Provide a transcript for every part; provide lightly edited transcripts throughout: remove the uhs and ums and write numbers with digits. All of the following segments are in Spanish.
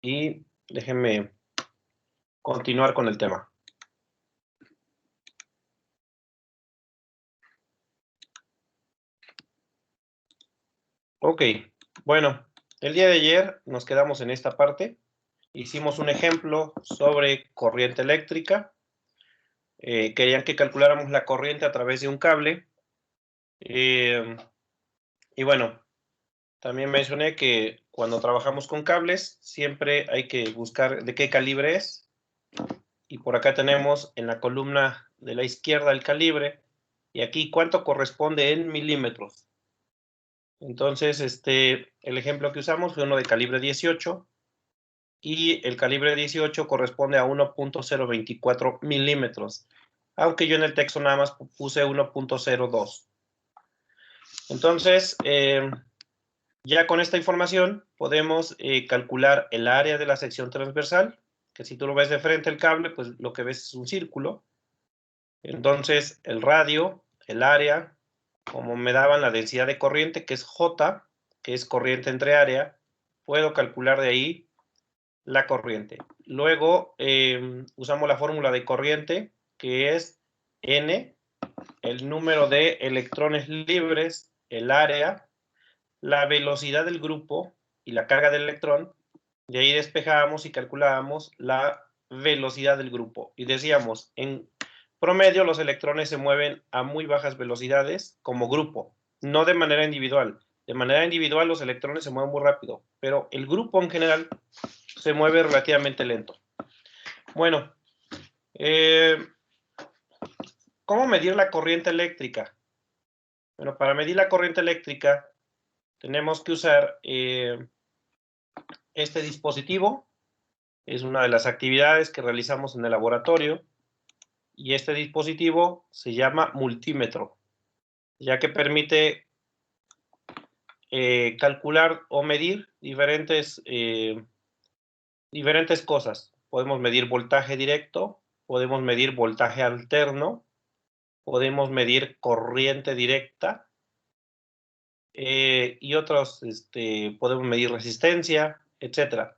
y déjenme continuar con el tema. Ok, bueno, el día de ayer nos quedamos en esta parte. Hicimos un ejemplo sobre corriente eléctrica. Querían que calculáramos la corriente a través de un cable. Y bueno, también mencioné que cuando trabajamos con cables, siempre hay que buscar de qué calibre es. Y por acá tenemos en la columna de la izquierda el calibre. Y aquí cuánto corresponde en milímetros. Entonces, el ejemplo que usamos fue uno de calibre 18. Y el calibre 18 corresponde a 1.024 milímetros. Aunque yo en el texto nada más puse 1.02. Entonces, ya con esta información podemos calcular el área de la sección transversal, que si tú lo ves de frente el cable, pues lo que ves es un círculo. Entonces, el radio, el área, como me daban la densidad de corriente, que es J, que es corriente entre área, puedo calcular de ahí la corriente. Luego, usamos la fórmula de corriente, que es N, el número de electrones libres, el área, la velocidad del grupo y la carga del electrón. De ahí despejábamos y calculábamos la velocidad del grupo. Y decíamos, en promedio los electrones se mueven a muy bajas velocidades como grupo, no de manera individual. De manera individual los electrones se mueven muy rápido, pero el grupo en general se mueve relativamente lento. Bueno, ¿cómo medir la corriente eléctrica? Bueno, para medir la corriente eléctrica tenemos que usar este dispositivo. Es una de las actividades que realizamos en el laboratorio. Y este dispositivo se llama multímetro, ya que permite calcular o medir diferentes cosas. Podemos medir voltaje directo, podemos medir voltaje alterno, podemos medir corriente directa y otros, podemos medir resistencia, etcétera.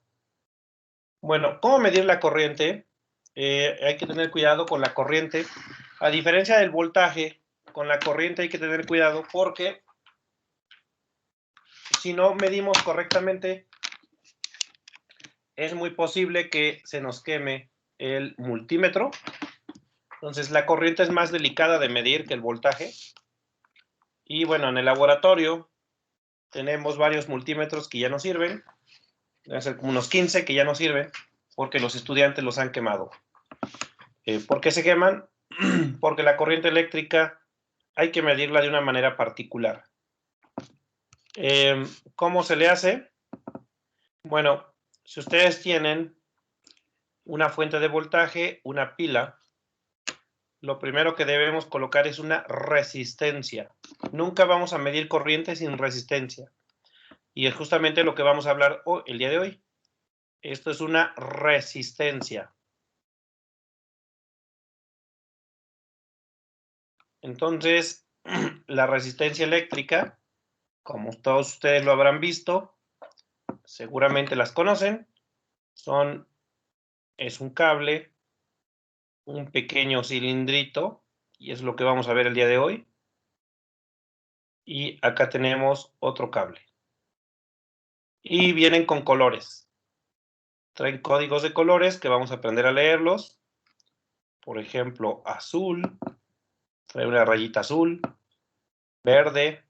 Bueno, ¿cómo medir la corriente? Hay que tener cuidado con la corriente. A diferencia del voltaje, con la corriente hay que tener cuidado porque si no medimos correctamente, es muy posible que se nos queme el multímetro. Entonces, la corriente es más delicada de medir que el voltaje. Y bueno, en el laboratorio tenemos varios multímetros que ya no sirven. Deben ser como unos 15 que ya no sirven porque los estudiantes los han quemado. ¿Por qué se queman? Porque la corriente eléctrica hay que medirla de una manera particular. ¿Cómo se le hace? Bueno, si ustedes tienen una fuente de voltaje, una pila, lo primero que debemos colocar es una resistencia. Nunca vamos a medir corriente sin resistencia. Y es justamente lo que vamos a hablar hoy, el día de hoy. Esto es una resistencia. Entonces, la resistencia eléctrica, como todos ustedes lo habrán visto, seguramente las conocen, es un cable, un pequeño cilindrito, y es lo que vamos a ver el día de hoy. Y acá tenemos otro cable. Y vienen con colores. Traen códigos de colores que vamos a aprender a leerlos. Por ejemplo, azul, trae una rayita azul, verde,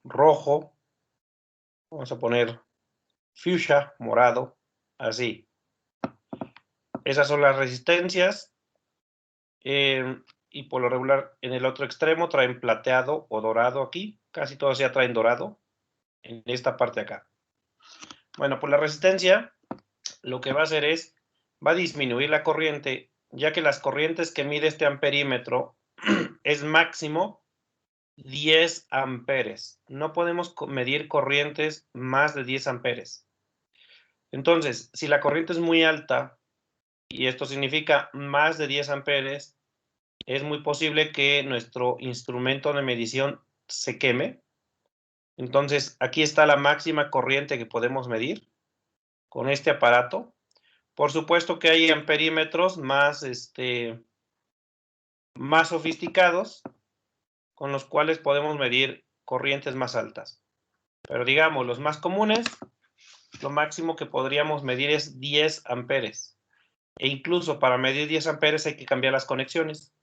rojo, vamos a poner fuchsia, morado, así. Esas son las resistencias. Y por lo regular en el otro extremo traen plateado o dorado aquí. Casi todos ya traen dorado en esta parte de acá. Bueno, pues la resistencia lo que va a hacer es, va a disminuir la corriente, ya que las corrientes que mide este amperímetro es máximo 10 amperes. No podemos medir corrientes más de 10 amperes. Entonces, si la corriente es muy alta, y esto significa más de 10 amperes, es muy posible que nuestro instrumento de medición se queme Entonces, aquí está la máxima corriente que podemos medir con este aparato. Por supuesto que hay amperímetros más sofisticados con los cuales podemos medir corrientes más altas. Pero digamos, los más comunes, lo máximo que podríamos medir es 10 amperes. E incluso para medir 10 amperes hay que cambiar las conexiones.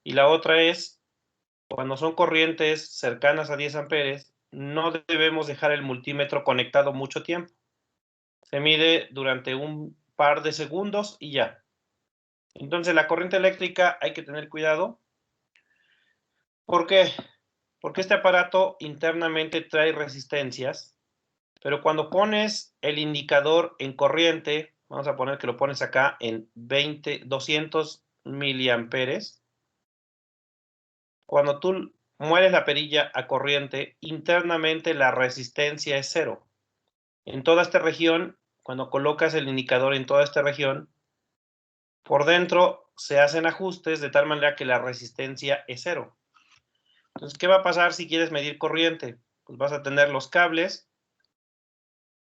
Y la otra es, cuando son corrientes cercanas a 10 amperes, no debemos dejar el multímetro conectado mucho tiempo. Se mide durante un par de segundos y ya. Entonces, la corriente eléctrica hay que tener cuidado. ¿Por qué? Porque este aparato internamente trae resistencias, pero cuando pones el indicador en corriente, vamos a poner que lo pones acá en 200 miliamperes, cuando tú mueves la perilla a corriente, internamente la resistencia es cero. En toda esta región, cuando colocas el indicador en toda esta región, por dentro se hacen ajustes de tal manera que la resistencia es cero. Entonces, ¿qué va a pasar si quieres medir corriente? Pues vas a tener los cables.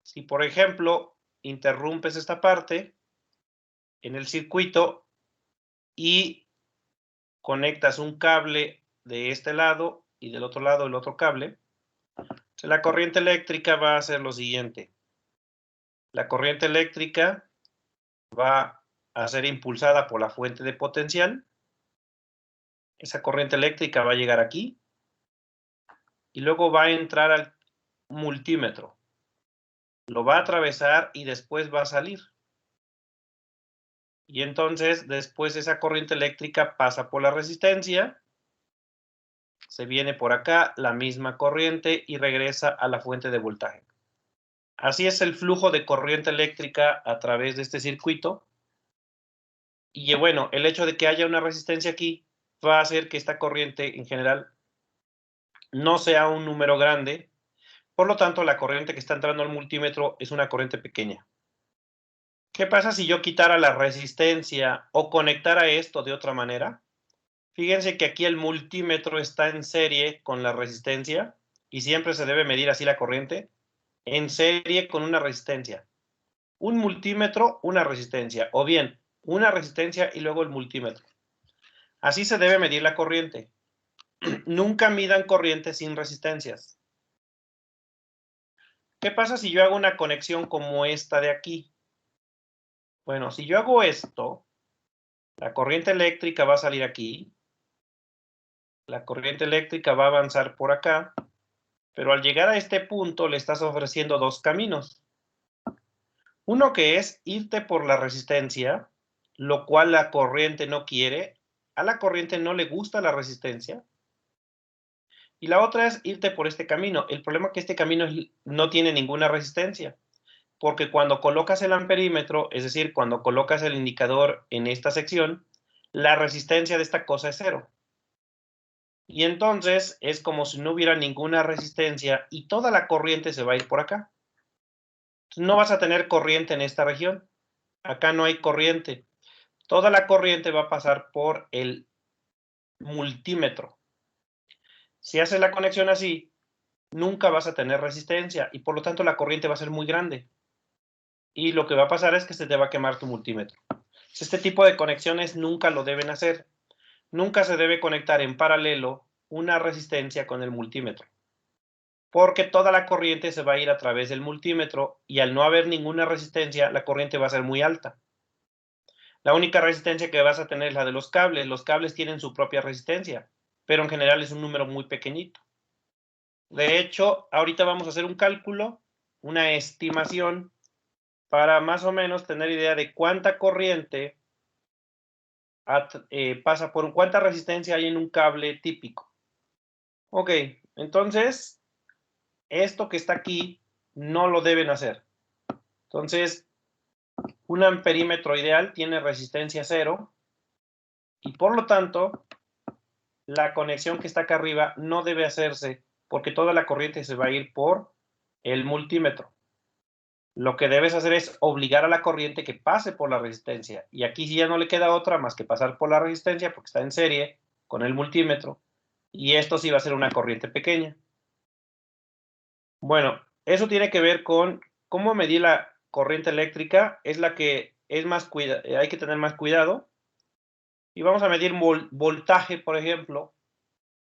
Si, por ejemplo, interrumpes esta parte en el circuito y conectas un cable de este lado y del otro lado el otro cable, la corriente eléctrica va a hacer lo siguiente. La corriente eléctrica va a ser impulsada por la fuente de potencial. Esa corriente eléctrica va a llegar aquí y luego va a entrar al multímetro. Lo va a atravesar y después va a salir. Y entonces, después esa corriente eléctrica pasa por la resistencia, se viene por acá la misma corriente y regresa a la fuente de voltaje. Así es el flujo de corriente eléctrica a través de este circuito. Y bueno, el hecho de que haya una resistencia aquí va a hacer que esta corriente en general no sea un número grande. Por lo tanto, la corriente que está entrando al multímetro es una corriente pequeña. ¿Qué pasa si yo quitara la resistencia o conectara esto de otra manera? Fíjense que aquí el multímetro está en serie con la resistencia y siempre se debe medir así la corriente, en serie con una resistencia. Un multímetro, una resistencia, o bien una resistencia y luego el multímetro. Así se debe medir la corriente. Nunca midan corriente sin resistencias. ¿Qué pasa si yo hago una conexión como esta de aquí? Bueno, si yo hago esto, la corriente eléctrica va a salir aquí, la corriente eléctrica va a avanzar por acá, pero al llegar a este punto le estás ofreciendo dos caminos. Uno que es irte por la resistencia, lo cual la corriente no quiere. A la corriente no le gusta la resistencia. Y la otra es irte por este camino. El problema es que este camino no tiene ninguna resistencia, porque cuando colocas el amperímetro, es decir, cuando colocas el indicador en esta sección, la resistencia de esta cosa es cero. Y entonces es como si no hubiera ninguna resistencia y toda la corriente se va a ir por acá. No vas a tener corriente en esta región. Acá no hay corriente. Toda la corriente va a pasar por el multímetro. Si haces la conexión así, nunca vas a tener resistencia y por lo tanto la corriente va a ser muy grande. Y lo que va a pasar es que se te va a quemar tu multímetro. Este tipo de conexiones nunca lo deben hacer. Nunca se debe conectar en paralelo una resistencia con el multímetro, porque toda la corriente se va a ir a través del multímetro y al no haber ninguna resistencia, la corriente va a ser muy alta. La única resistencia que vas a tener es la de los cables. Los cables tienen su propia resistencia, pero en general es un número muy pequeñito. De hecho, ahorita vamos a hacer un cálculo, una estimación, para más o menos tener idea de cuánta corriente pasa por cuánta resistencia hay en un cable típico. Ok, entonces, esto que está aquí no lo deben hacer. Entonces, un amperímetro ideal tiene resistencia cero y por lo tanto, la conexión que está acá arriba no debe hacerse porque toda la corriente se va a ir por el multímetro. Lo que debes hacer es obligar a la corriente que pase por la resistencia. Y aquí sí ya no le queda otra más que pasar por la resistencia porque está en serie con el multímetro. Y esto sí va a ser una corriente pequeña. Bueno, eso tiene que ver con cómo medir la corriente eléctrica, es la que es más hay que tener más cuidado. Y vamos a medir voltaje, por ejemplo.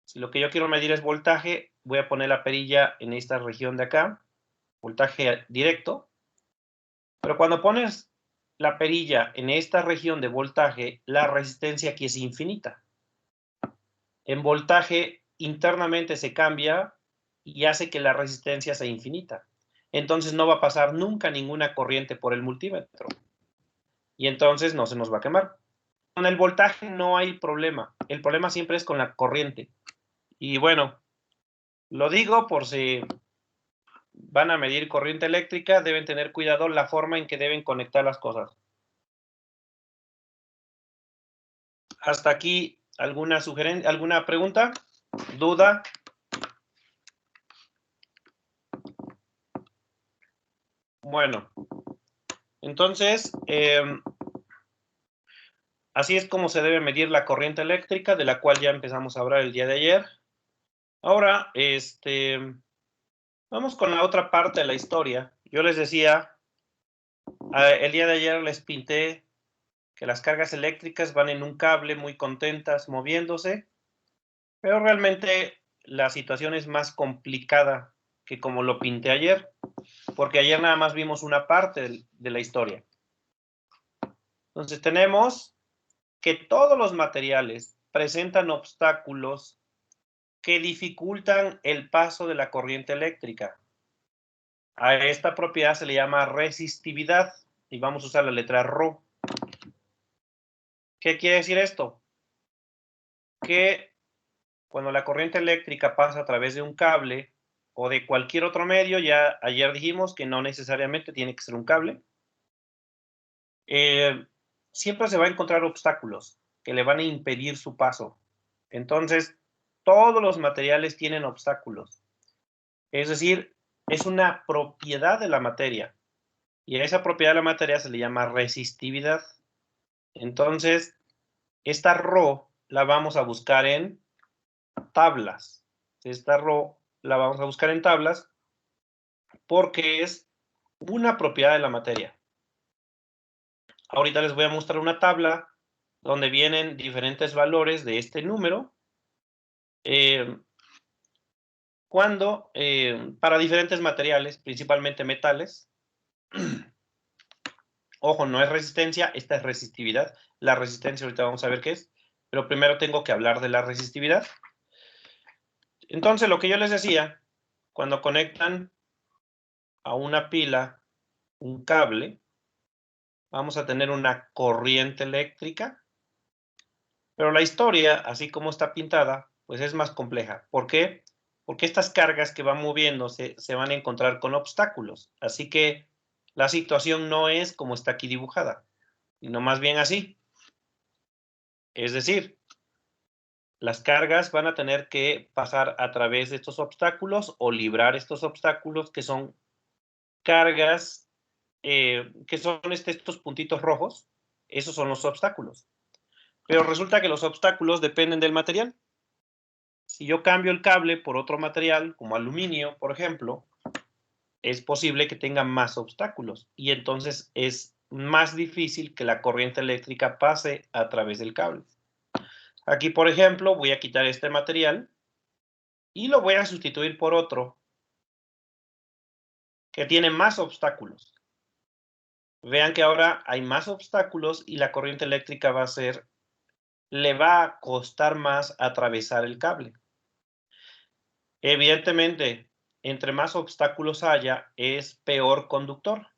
Si lo que yo quiero medir es voltaje, voy a poner la perilla en esta región de acá, voltaje directo. Pero cuando pones la perilla en esta región de voltaje, la resistencia aquí es infinita. En voltaje internamente se cambia y hace que la resistencia sea infinita. Entonces no va a pasar nunca ninguna corriente por el multímetro. Y entonces no se nos va a quemar. Con el voltaje no hay problema. El problema siempre es con la corriente. Y bueno, lo digo por si van a medir corriente eléctrica, deben tener cuidado la forma en que deben conectar las cosas. Hasta aquí, ¿alguna sugerencia, alguna pregunta, duda? Bueno, entonces, así es como se debe medir la corriente eléctrica, de la cual ya empezamos a hablar el día de ayer. Ahora, vamos con la otra parte de la historia. Yo les decía, el día de ayer les pinté que las cargas eléctricas van en un cable muy contentas moviéndose, pero realmente la situación es más complicada que como lo pinté ayer, porque ayer nada más vimos una parte de la historia. Entonces tenemos que todos los materiales presentan obstáculos que dificultan el paso de la corriente eléctrica. A esta propiedad se le llama resistividad y vamos a usar la letra Rho. ¿Qué quiere decir esto? Que cuando la corriente eléctrica pasa a través de un cable o de cualquier otro medio, ya ayer dijimos que no necesariamente tiene que ser un cable, siempre se va a encontrar obstáculos que le van a impedir su paso. Entonces, todos los materiales tienen obstáculos. Es decir, es una propiedad de la materia. Y a esa propiedad de la materia se le llama resistividad. Entonces, esta Rho la vamos a buscar en tablas. Esta Rho la vamos a buscar en tablas porque es una propiedad de la materia. Ahorita les voy a mostrar una tabla donde vienen diferentes valores de este número para diferentes materiales, principalmente metales. Ojo, no es resistencia, esta es resistividad. La resistencia ahorita vamos a ver qué es, pero primero tengo que hablar de la resistividad. Entonces, lo que yo les decía, cuando conectan a una pila un cable, vamos a tener una corriente eléctrica, pero la historia, así como está pintada, pues es más compleja. ¿Por qué? Porque estas cargas que van moviéndose se van a encontrar con obstáculos. Así que la situación no es como está aquí dibujada, sino más bien así. Es decir, las cargas van a tener que pasar a través de estos obstáculos o librar estos obstáculos que son cargas, que son estos puntitos rojos. Esos son los obstáculos. Pero resulta que los obstáculos dependen del material. Si yo cambio el cable por otro material, como aluminio, por ejemplo, es posible que tenga más obstáculos y entonces es más difícil que la corriente eléctrica pase a través del cable. Aquí, por ejemplo, voy a quitar este material y lo voy a sustituir por otro que tiene más obstáculos. Vean que ahora hay más obstáculos y la corriente eléctrica le va a costar más atravesar el cable. Evidentemente, entre más obstáculos haya, es peor conductor.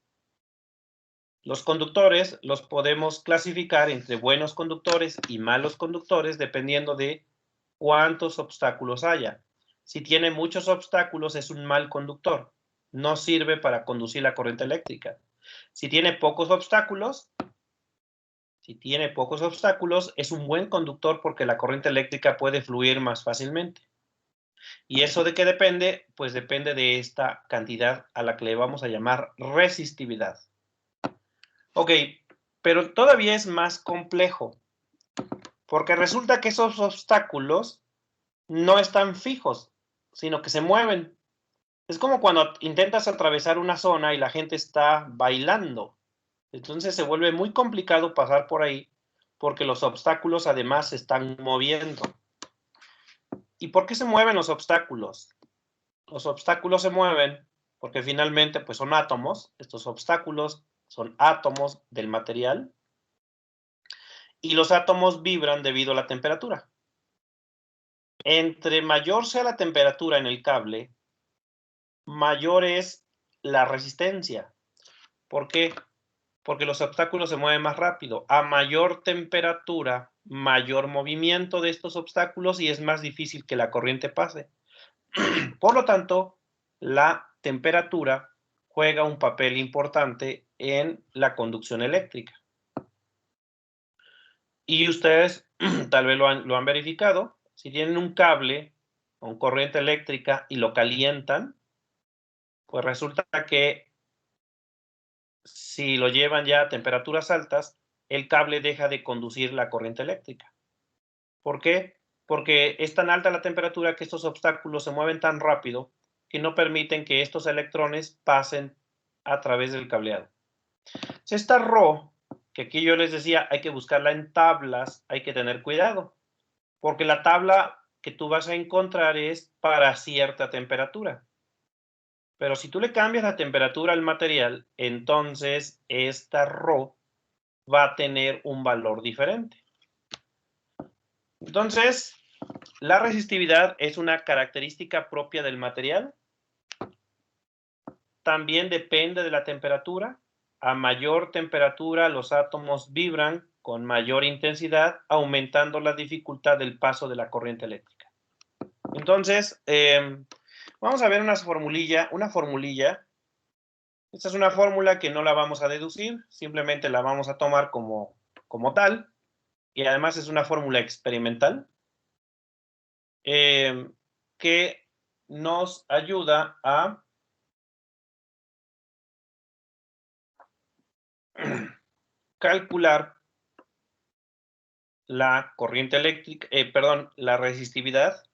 Los conductores los podemos clasificar entre buenos conductores y malos conductores dependiendo de cuántos obstáculos haya. Si tiene muchos obstáculos es un mal conductor. No sirve para conducir la corriente eléctrica. Si tiene pocos obstáculos, es un buen conductor porque la corriente eléctrica puede fluir más fácilmente. ¿Y eso de qué depende? Pues depende de esta cantidad a la que le vamos a llamar resistividad. Ok, pero todavía es más complejo, porque resulta que esos obstáculos no están fijos, sino que se mueven. Es como cuando intentas atravesar una zona y la gente está bailando. Entonces se vuelve muy complicado pasar por ahí porque los obstáculos además se están moviendo. ¿Y por qué se mueven los obstáculos? Los obstáculos se mueven porque finalmente pues son átomos. Estos obstáculos son átomos del material y los átomos vibran debido a la temperatura. Entre mayor sea la temperatura en el cable, mayor es la resistencia. ¿Por qué? Porque los obstáculos se mueven más rápido. A mayor temperatura, mayor movimiento de estos obstáculos y es más difícil que la corriente pase. Por lo tanto, la temperatura juega un papel importante en la conducción eléctrica. Y ustedes tal vez lo han verificado. Si tienen un cable con corriente eléctrica y lo calientan, pues resulta que si lo llevan ya a temperaturas altas, el cable deja de conducir la corriente eléctrica. ¿Por qué? Porque es tan alta la temperatura que estos obstáculos se mueven tan rápido que no permiten que estos electrones pasen a través del cableado. Esta Rho, que aquí yo les decía, hay que buscarla en tablas, hay que tener cuidado, porque la tabla que tú vas a encontrar es para cierta temperatura. Pero si tú le cambias la temperatura al material, entonces esta Rho va a tener un valor diferente. Entonces, la resistividad es una característica propia del material. También depende de la temperatura. A mayor temperatura, los átomos vibran con mayor intensidad, aumentando la dificultad del paso de la corriente eléctrica. Entonces, vamos a ver una formulilla. Esta es una fórmula que no la vamos a deducir, simplemente la vamos a tomar como tal. Y además es una fórmula experimental que nos ayuda a calcular la corriente eléctrica, la resistividad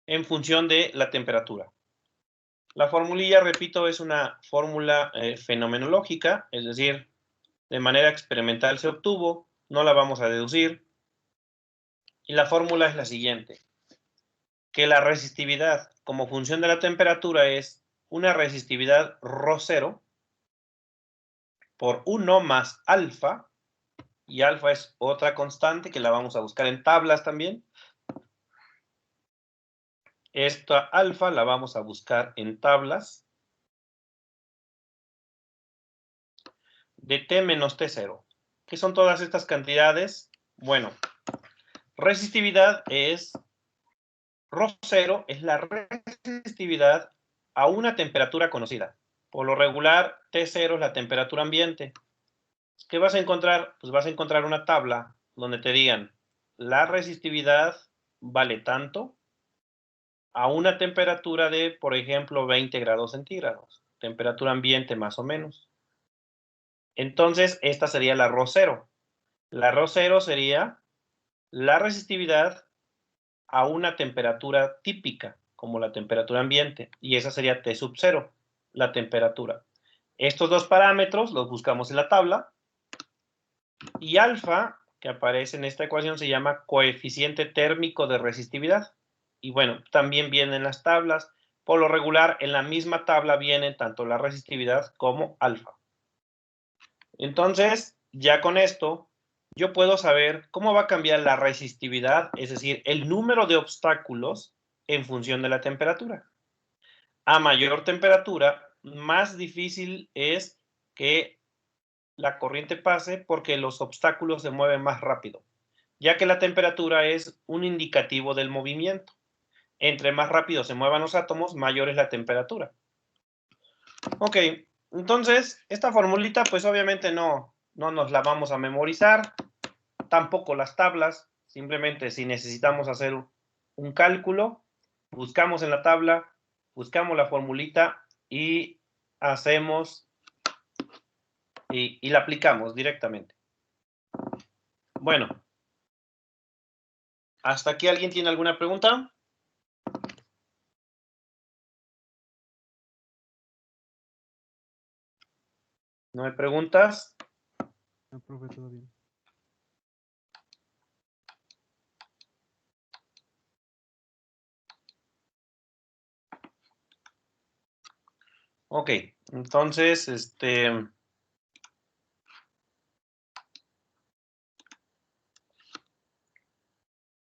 en función de la temperatura. La formulilla, repito, es una fórmula fenomenológica, es decir, de manera experimental se obtuvo, no la vamos a deducir. Y la fórmula es la siguiente, que la resistividad como función de la temperatura es una resistividad ρ0 por 1 más alfa, y alfa es otra constante que la vamos a buscar en tablas también. Esta alfa la vamos a buscar en tablas de T menos T0. ¿Qué son todas estas cantidades? Bueno, resistividad es ρ0 es la resistividad a una temperatura conocida. Por lo regular, T0 es la temperatura ambiente. ¿Qué vas a encontrar? Pues vas a encontrar una tabla donde te digan la resistividad vale tanto a una temperatura de, por ejemplo, 20 grados centígrados. Temperatura ambiente más o menos. Entonces, esta sería la ρ0. La ρ0 sería la resistividad a una temperatura típica, como la temperatura ambiente, y esa sería T sub 0, la temperatura. Estos dos parámetros los buscamos en la tabla, y alfa, que aparece en esta ecuación, se llama coeficiente térmico de resistividad. Y bueno, también vienen en las tablas. Por lo regular, en la misma tabla vienen tanto la resistividad como alfa. Entonces, ya con esto, yo puedo saber cómo va a cambiar la resistividad, es decir, el número de obstáculos en función de la temperatura. A mayor temperatura, más difícil es que la corriente pase porque los obstáculos se mueven más rápido, ya que la temperatura es un indicativo del movimiento. Entre más rápido se muevan los átomos, mayor es la temperatura. Ok, entonces, esta formulita, pues obviamente no nos la vamos a memorizar, tampoco las tablas, simplemente si necesitamos hacer un cálculo, buscamos en la tabla, buscamos la formulita y hacemos y la aplicamos directamente. Bueno, ¿hasta aquí alguien tiene alguna pregunta? ¿No hay preguntas? No, profe, todo bien. Ok, entonces,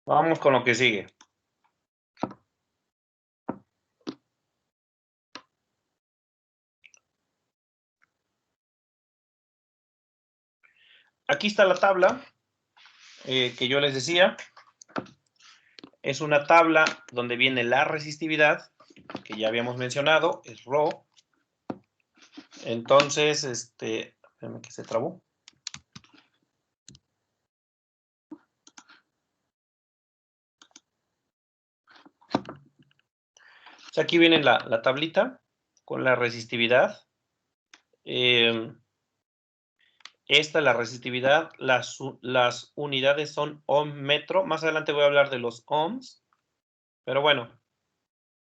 vamos con lo que sigue. Aquí está la tabla que yo les decía. Es una tabla donde viene la resistividad, que ya habíamos mencionado, es Rho. Entonces, espérame que se trabó. O sea, aquí viene la tablita con la resistividad. Esta es la resistividad. Las unidades son ohm-metro. Más adelante voy a hablar de los ohms. Pero bueno,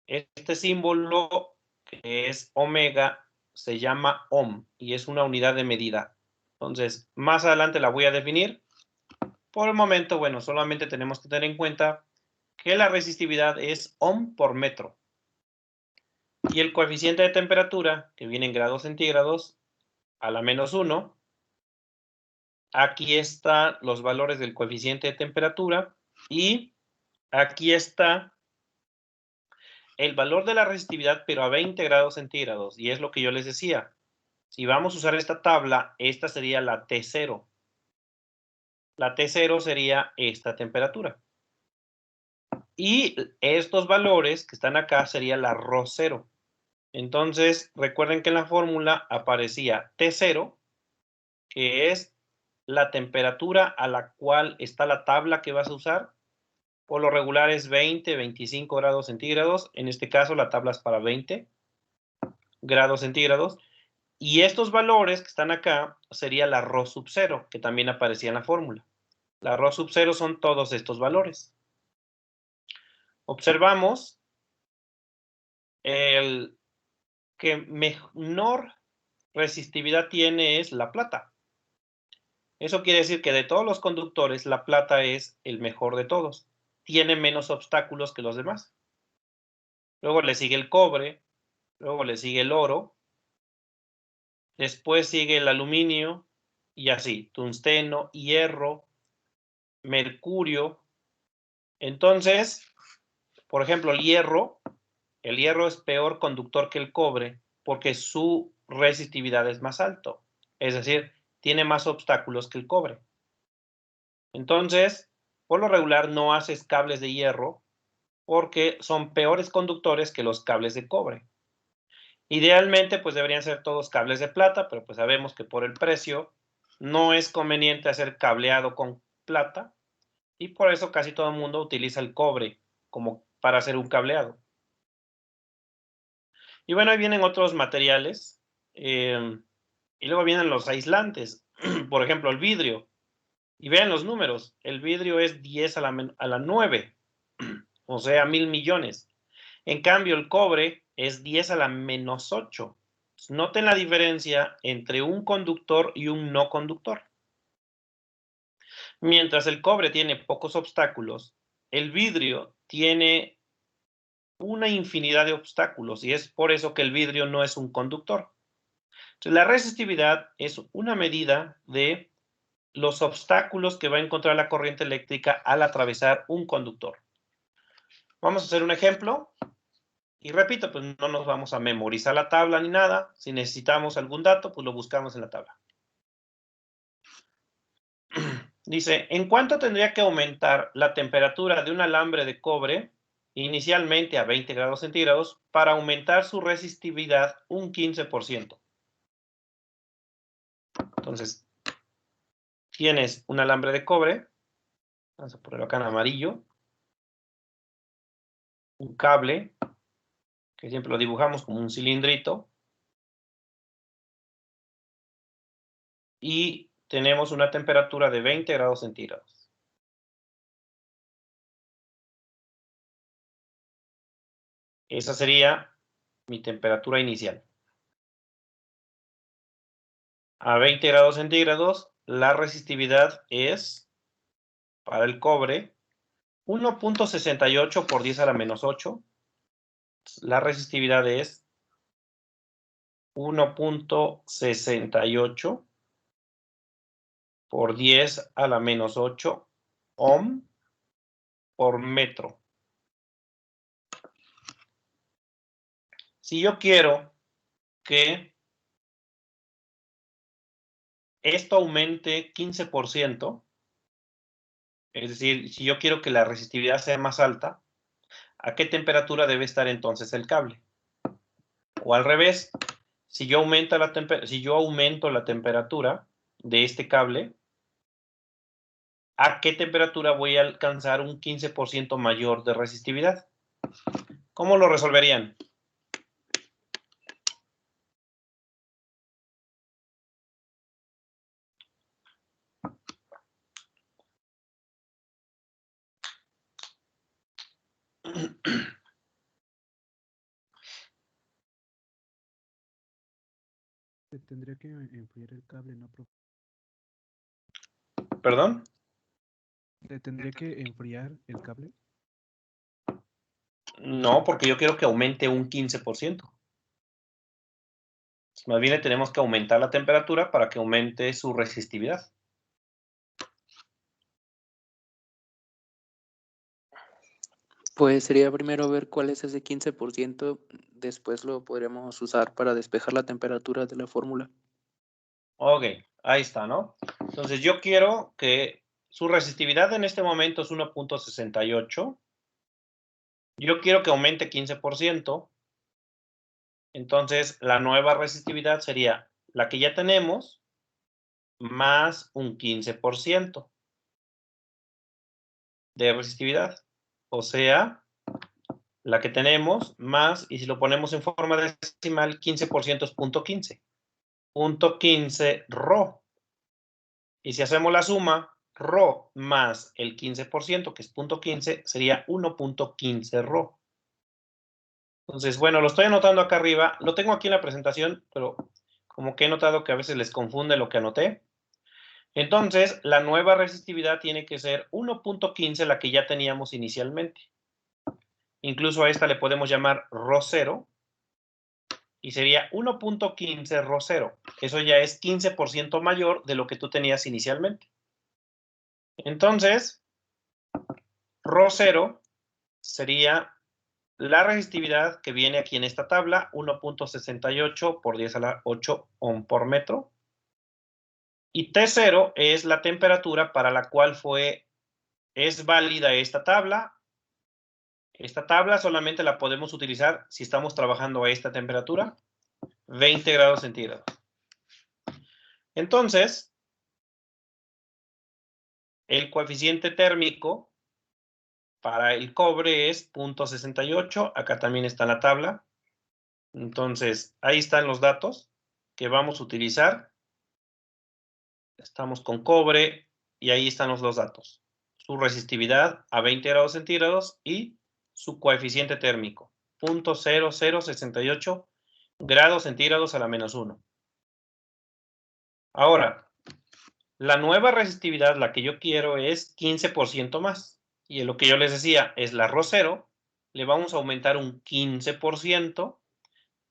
este símbolo que es omega se llama ohm y es una unidad de medida. Entonces, más adelante la voy a definir. Por el momento, bueno, solamente tenemos que tener en cuenta que la resistividad es ohm por metro. Y el coeficiente de temperatura, que viene en grados centígrados, a la -1. Aquí están los valores del coeficiente de temperatura y aquí está el valor de la resistividad, pero a 20 grados centígrados. Y es lo que yo les decía. Si vamos a usar esta tabla, esta sería la T0. La T0 sería esta temperatura. Y estos valores que están acá sería la ρ0. Entonces, recuerden que en la fórmula aparecía T0, que es la temperatura a la cual está la tabla que vas a usar. Por lo regular es 20, 25 grados centígrados. En este caso, la tabla es para 20 grados centígrados. Y estos valores que están acá sería la ρ sub 0, que también aparecía en la fórmula. La ρ sub 0 son todos estos valores. Observamos el que menor resistividad tiene es la plata. Eso quiere decir que de todos los conductores, la plata es el mejor de todos. Tiene menos obstáculos que los demás. Luego le sigue el cobre, luego le sigue el oro, después sigue el aluminio y así, tungsteno, hierro, mercurio. Entonces, por ejemplo, el hierro es peor conductor que el cobre porque su resistividad es más alto. Es decir, tiene más obstáculos que el cobre. Entonces, por lo regular no haces cables de hierro porque son peores conductores que los cables de cobre. Idealmente, pues deberían ser todos cables de plata, pero pues sabemos que por el precio no es conveniente hacer cableado con plata y por eso casi todo el mundo utiliza el cobre como para hacer un cableado. Y bueno, ahí vienen otros materiales y luego vienen los aislantes, por ejemplo, el vidrio. Y vean los números, el vidrio es 10 a la 9, o sea, 1000 millones. En cambio, el cobre es 10 a la -8. Noten la diferencia entre un conductor y un no conductor. Mientras el cobre tiene pocos obstáculos, el vidrio tiene una infinidad de obstáculos y es por eso que el vidrio no es un conductor. Entonces, la resistividad es una medida de los obstáculos que va a encontrar la corriente eléctrica al atravesar un conductor. Vamos a hacer un ejemplo. Y repito, pues no nos vamos a memorizar la tabla ni nada. Si necesitamos algún dato, pues lo buscamos en la tabla. Dice, ¿en cuánto tendría que aumentar la temperatura de un alambre de cobre inicialmente a 20 grados centígrados para aumentar su resistividad un 15%? Entonces, tienes un alambre de cobre, vamos a ponerlo acá en amarillo, un cable, que siempre lo dibujamos como un cilindrito, y tenemos una temperatura de 20 grados centígrados. Esa sería mi temperatura inicial. a 20 grados centígrados, la resistividad es, para el cobre, 1.68 por 10 a la menos 8. La resistividad es 1.68 por 10 a la menos 8 ohm por metro. Si yo quiero que esto aumente 15%, es decir, si yo quiero que la resistividad sea más alta, ¿a qué temperatura debe estar entonces el cable? O al revés, si yo aumento la temperatura de este cable, ¿a qué temperatura voy a alcanzar un 15% mayor de resistividad? ¿Cómo lo resolverían? Se tendría que enfriar el cable, ¿no, profe? ¿Perdón? ¿Se tendría que enfriar el cable? No, porque yo quiero que aumente un 15%. Más bien le tenemos que aumentar la temperatura para que aumente su resistividad. Pues sería primero ver cuál es ese 15%, después lo podríamos usar para despejar la temperatura de la fórmula. Ok, ahí está, ¿no? Entonces yo quiero que su resistividad en este momento es 1.68. Yo quiero que aumente 15%. Entonces la nueva resistividad sería la que ya tenemos más un 15% de resistividad. O sea, la que tenemos más, y si lo ponemos en forma decimal, 15% es 0.15. 0.15 ρ. Y si hacemos la suma, ρ más el 15%, que es 0.15, sería 1.15 ρ. Entonces, bueno, lo estoy anotando acá arriba. Lo tengo aquí en la presentación, pero como que he notado que a veces les confunde lo que anoté. Entonces, la nueva resistividad tiene que ser 1.15, la que ya teníamos inicialmente. Incluso a esta le podemos llamar ρ0 y sería 1.15 ρ0. Eso ya es 15% mayor de lo que tú tenías inicialmente. Entonces, ρ0 sería la resistividad que viene aquí en esta tabla, 1.68 por 10 a la 8 ohm por metro. Y T0 es la temperatura para la cual es válida esta tabla. Esta tabla solamente la podemos utilizar si estamos trabajando a esta temperatura, 20 grados centígrados. Entonces, el coeficiente térmico para el cobre es 0.68. Acá también está la tabla. Entonces, ahí están los datos que vamos a utilizar. Estamos con cobre y ahí están los dos datos. Su resistividad a 20 grados centígrados y su coeficiente térmico, 0.0068 grados centígrados a la menos 1. Ahora, la nueva resistividad, la que yo quiero, es 15% más. Y en lo que yo les decía, es la ρ0, le vamos a aumentar un 15%,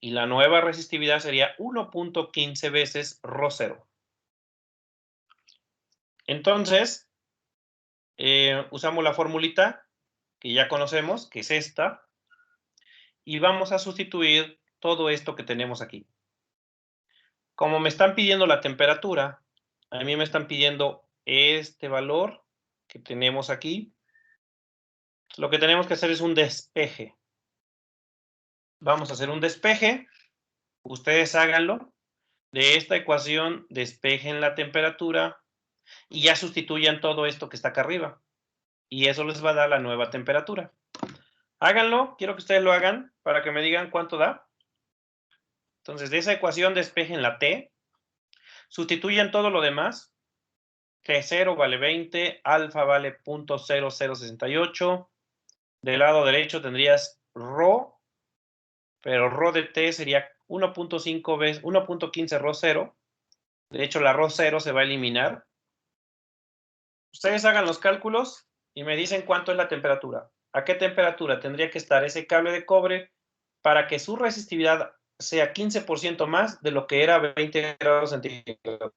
y la nueva resistividad sería 1.15 veces ρ0. Entonces, usamos la formulita que ya conocemos, que es esta, y vamos a sustituir todo esto que tenemos aquí. Como me están pidiendo la temperatura, a mí me están pidiendo este valor que tenemos aquí. Lo que tenemos que hacer es un despeje. Vamos a hacer un despeje. Ustedes háganlo. De esta ecuación, despejen la temperatura y ya sustituyan todo esto que está acá arriba. Y eso les va a dar la nueva temperatura. Háganlo, quiero que ustedes lo hagan para que me digan cuánto da. Entonces, de esa ecuación despejen la T, sustituyan todo lo demás. T0 vale 20, alfa vale 0.0068. Del lado derecho tendrías ρ, pero ρ de T sería 1.5 veces 1.15 ρ0. De hecho, la ρ0 se va a eliminar. Ustedes hagan los cálculos y me dicen cuánto es la temperatura. ¿A qué temperatura tendría que estar ese cable de cobre para que su resistividad sea 15% más de lo que era 20 grados centígrados?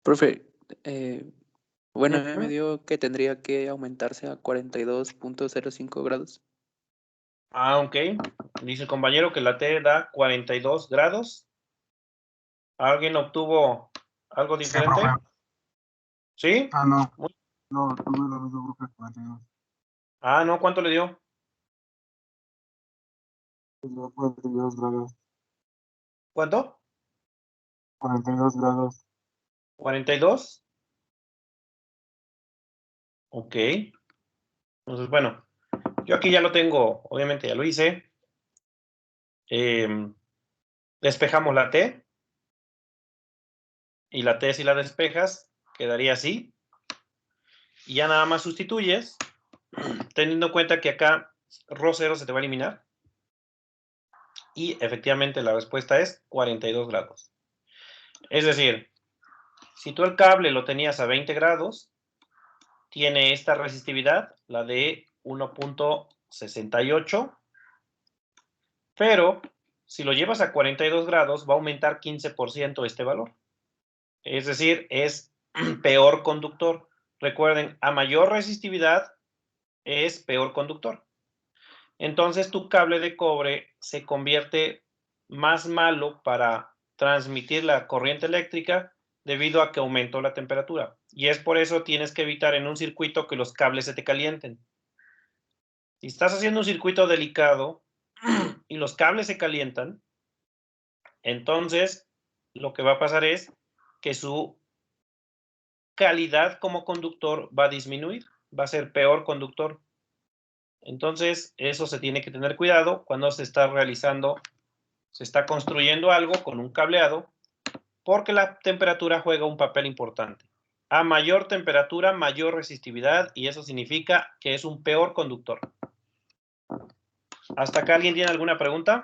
Profe, bueno, a mí me dio que tendría que aumentarse a 42.05 grados. Ah, ok. Dice el compañero que la T da 42 grados. ¿Alguien obtuvo algo diferente? ¿Sí? Ah, no. Muy- No, tuve lo mismo, profe, 42. Ah, no, ¿cuánto le dio? Pues ya 42 grados. ¿Cuánto? 42 grados. ¿42? Ok. Entonces, bueno, yo aquí ya lo tengo, obviamente ya lo hice. Despejamos la T. Y la T, si la despejas, quedaría así. Y ya nada más sustituyes, teniendo en cuenta que acá ρ0 se te va a eliminar. Y efectivamente la respuesta es 42 grados. Es decir, si tú el cable lo tenías a 20 grados, tiene esta resistividad, la de 1.68, pero si lo llevas a 42 grados va a aumentar 15% este valor. Es decir, es peor conductor. Recuerden, a mayor resistividad es peor conductor. Entonces tu cable de cobre se convierte más malo para transmitir la corriente eléctrica debido a que aumentó la temperatura. Y es por eso tienes que evitar en un circuito que los cables se te calienten. Si estás haciendo un circuito delicado y los cables se calientan, entonces lo que va a pasar es que su calidad como conductor va a disminuir, va a ser peor conductor. Entonces, eso se tiene que tener cuidado cuando se está realizando, se está construyendo algo con un cableado, porque la temperatura juega un papel importante. A mayor temperatura, mayor resistividad, y eso significa que es un peor conductor. ¿Hasta acá alguien tiene alguna pregunta?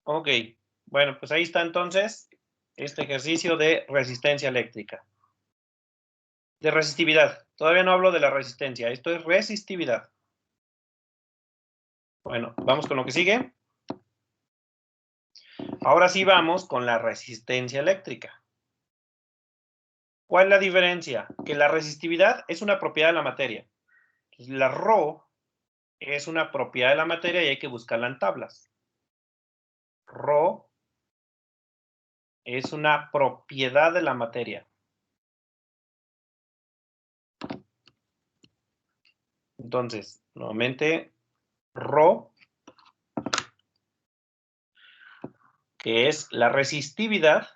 Ok, bueno, pues ahí está entonces este ejercicio de resistencia eléctrica. De resistividad. Todavía no hablo de la resistencia, esto es resistividad. Bueno, vamos con lo que sigue. Ahora sí vamos con la resistencia eléctrica. ¿Cuál es la diferencia? Que la resistividad es una propiedad de la materia. La ρ es una propiedad de la materia y hay que buscarla en tablas. ρ es una propiedad de la materia. Entonces, nuevamente, ρ, que es la resistividad,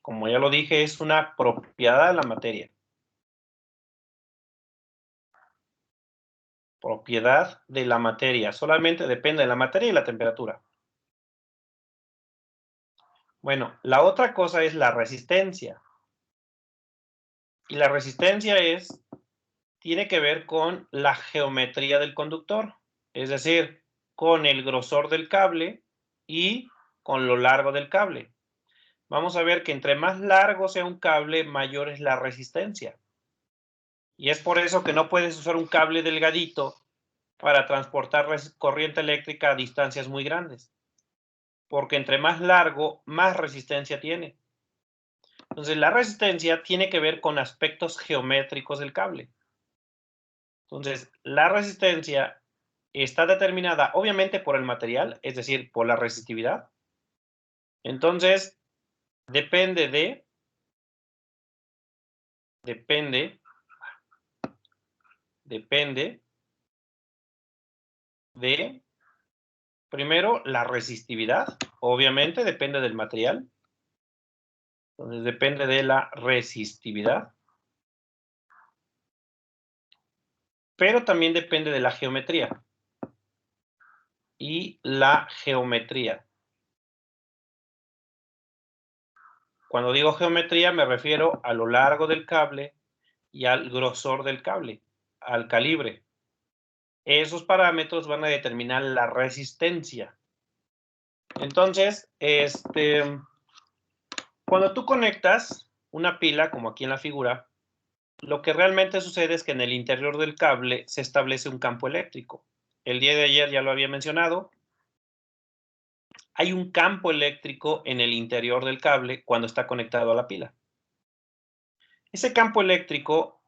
como ya lo dije, es una propiedad de la materia. Propiedad de la materia. Solamente depende de la materia y la temperatura. Bueno, la otra cosa es la resistencia. Y la resistencia tiene que ver con la geometría del conductor. Es decir, con el grosor del cable y con lo largo del cable. Vamos a ver que entre más largo sea un cable, mayor es la resistencia. Y es por eso que no puedes usar un cable delgadito para transportar corriente eléctrica a distancias muy grandes. Porque entre más largo, más resistencia tiene. Entonces, la resistencia tiene que ver con aspectos geométricos del cable. Entonces, la resistencia está determinada, obviamente, por el material, es decir, por la resistividad. Entonces, depende de, primero, la resistividad, obviamente, depende del material. Entonces, depende de la resistividad. Pero también depende de la geometría. Y la geometría. Cuando digo geometría me refiero a lo largo del cable y al grosor del cable, al calibre. Esos parámetros van a determinar la resistencia. Entonces, cuando tú conectas una pila, como aquí en la figura, lo que realmente sucede es que en el interior del cable se establece un campo eléctrico. El día de ayer ya lo había mencionado. Hay un campo eléctrico en el interior del cable cuando está conectado a la pila. Ese campo eléctrico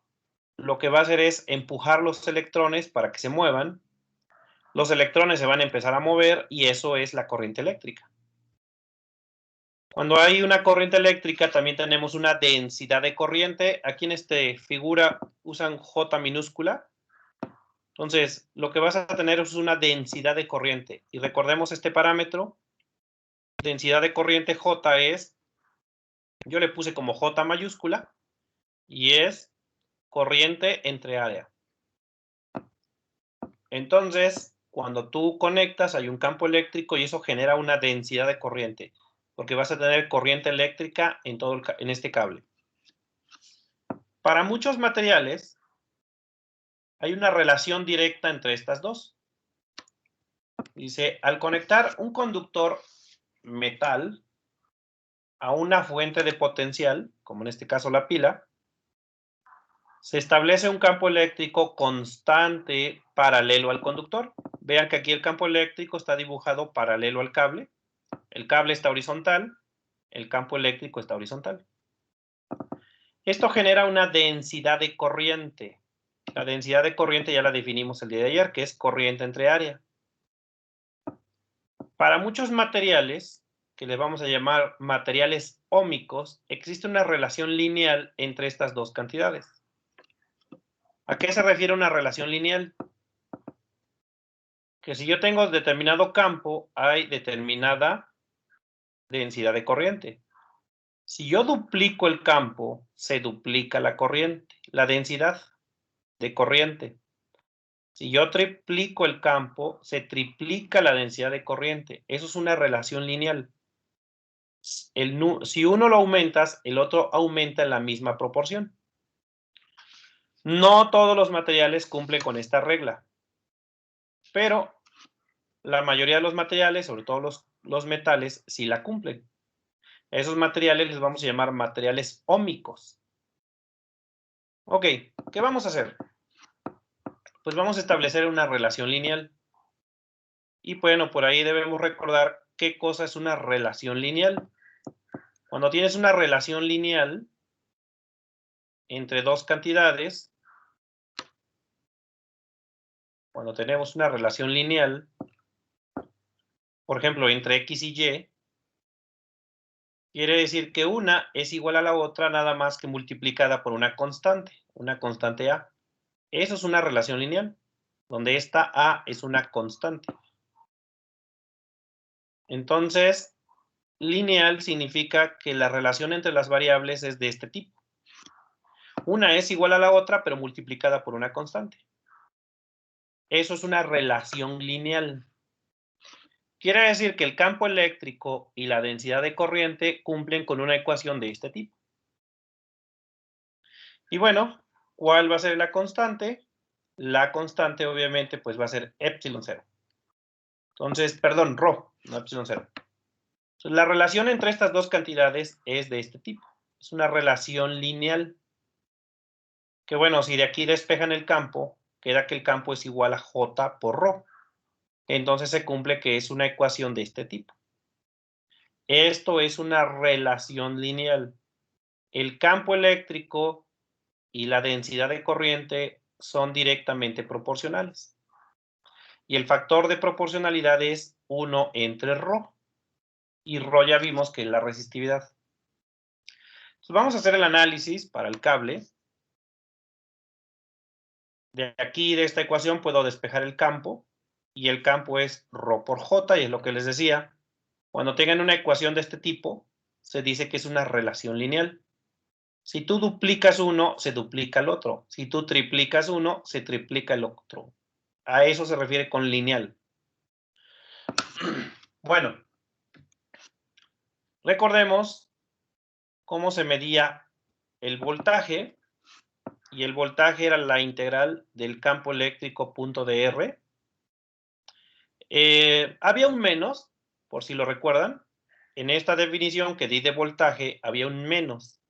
lo que va a hacer es empujar los electrones para que se muevan. Los electrones se van a empezar a mover y eso es la corriente eléctrica. Cuando hay una corriente eléctrica también tenemos una densidad de corriente. Aquí en esta figura usan J minúscula. Entonces, lo que vas a tener es una densidad de corriente. Y recordemos este parámetro. Densidad de corriente J es, yo le puse como J mayúscula, y es corriente entre área. Entonces, cuando tú conectas, hay un campo eléctrico y eso genera una densidad de corriente, porque vas a tener corriente eléctrica en este cable. Para muchos materiales, hay una relación directa entre estas dos. Dice, al conectar un conductor metal a una fuente de potencial, como en este caso la pila, se establece un campo eléctrico constante paralelo al conductor. Vean que aquí el campo eléctrico está dibujado paralelo al cable. El cable está horizontal, el campo eléctrico está horizontal. Esto genera una densidad de corriente. La densidad de corriente ya la definimos el día de ayer, que es corriente entre área. Para muchos materiales, que les vamos a llamar materiales ómicos, existe una relación lineal entre estas dos cantidades. ¿A qué se refiere una relación lineal? Que si yo tengo determinado campo, hay determinada densidad de corriente. Si yo duplico el campo, se duplica la corriente, la densidad de corriente. Si yo triplico el campo, se triplica la densidad de corriente. Eso es una relación lineal. Si uno lo aumentas, el otro aumenta en la misma proporción. No todos los materiales cumplen con esta regla, pero la mayoría de los materiales, sobre todo los metales, sí la cumplen. Esos materiales les vamos a llamar materiales ómicos. Ok, ¿qué vamos a hacer? Pues vamos a establecer una relación lineal. Y bueno, por ahí debemos recordar qué cosa es una relación lineal. Cuando tienes una relación lineal entre dos cantidades, cuando tenemos una relación lineal, por ejemplo, entre X y Y, quiere decir que una es igual a la otra nada más que multiplicada por una constante A. Eso es una relación lineal, donde esta A es una constante. Entonces, lineal significa que la relación entre las variables es de este tipo. Una es igual a la otra, pero multiplicada por una constante. Eso es una relación lineal. Quiere decir que el campo eléctrico y la densidad de corriente cumplen con una ecuación de este tipo. Y bueno, ¿cuál va a ser la constante? La constante, obviamente, pues va a ser epsilon 0. Entonces, perdón, rho, no epsilon 0. Entonces, la relación entre estas dos cantidades es de este tipo. Es una relación lineal. Que bueno, si de aquí despejan el campo, queda que el campo es igual a J por rho. Entonces se cumple que es una ecuación de este tipo. Esto es una relación lineal. El campo eléctrico y la densidad de corriente son directamente proporcionales. Y el factor de proporcionalidad es 1 entre rho. Y rho ya vimos que es la resistividad. Entonces vamos a hacer el análisis para el cable. De aquí, de esta ecuación, puedo despejar el campo. Y el campo es rho por J, y es lo que les decía. Cuando tengan una ecuación de este tipo, se dice que es una relación lineal. Si tú duplicas uno, se duplica el otro. Si tú triplicas uno, se triplica el otro. A eso se refiere con lineal. Bueno, recordemos cómo se medía el voltaje. Y el voltaje era la integral del campo eléctrico punto dr. Había un menos, por si lo recuerdan. En esta definición que di de voltaje, había un menos.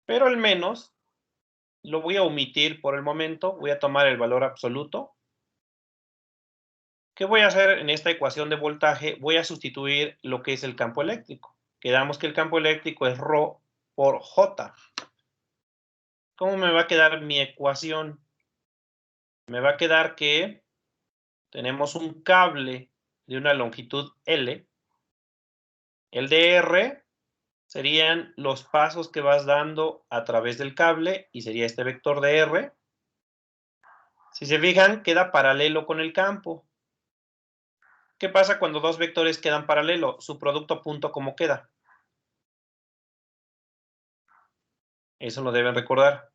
Pero el menos lo voy a omitir por el momento. Voy a tomar el valor absoluto. ¿Qué voy a hacer en esta ecuación de voltaje? Voy a sustituir lo que es el campo eléctrico. Quedamos que el campo eléctrico es rho por J. ¿Cómo me va a quedar mi ecuación? Me va a quedar que tenemos un cable de una longitud L. El dr serían los pasos que vas dando a través del cable y sería este vector de R. Si se fijan, queda paralelo con el campo. ¿Qué pasa cuando dos vectores quedan paralelos? Su producto punto, ¿cómo queda? Eso lo deben recordar.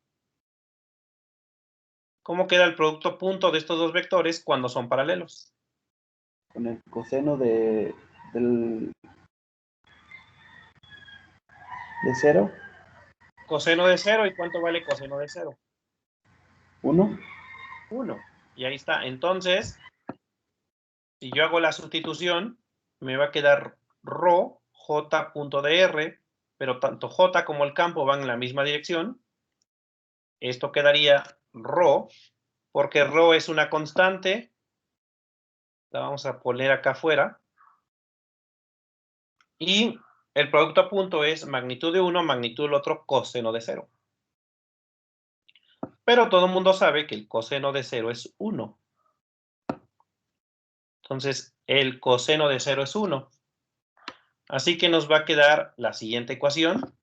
¿Cómo queda el producto punto de estos dos vectores cuando son paralelos? Con el coseno de 0, Coseno de 0, ¿y cuánto vale coseno de 0? 1. 1. Y ahí está. Entonces, si yo hago la sustitución, me va a quedar rho, j punto dr, pero tanto j como el campo van en la misma dirección. Esto quedaría rho, porque rho es una constante. La vamos a poner acá afuera. Y el producto a punto es magnitud de uno, magnitud del otro, coseno de 0. Pero todo el mundo sabe que el coseno de 0 es 1. Entonces, el coseno de 0 es 1. Así que nos va a quedar la siguiente ecuación,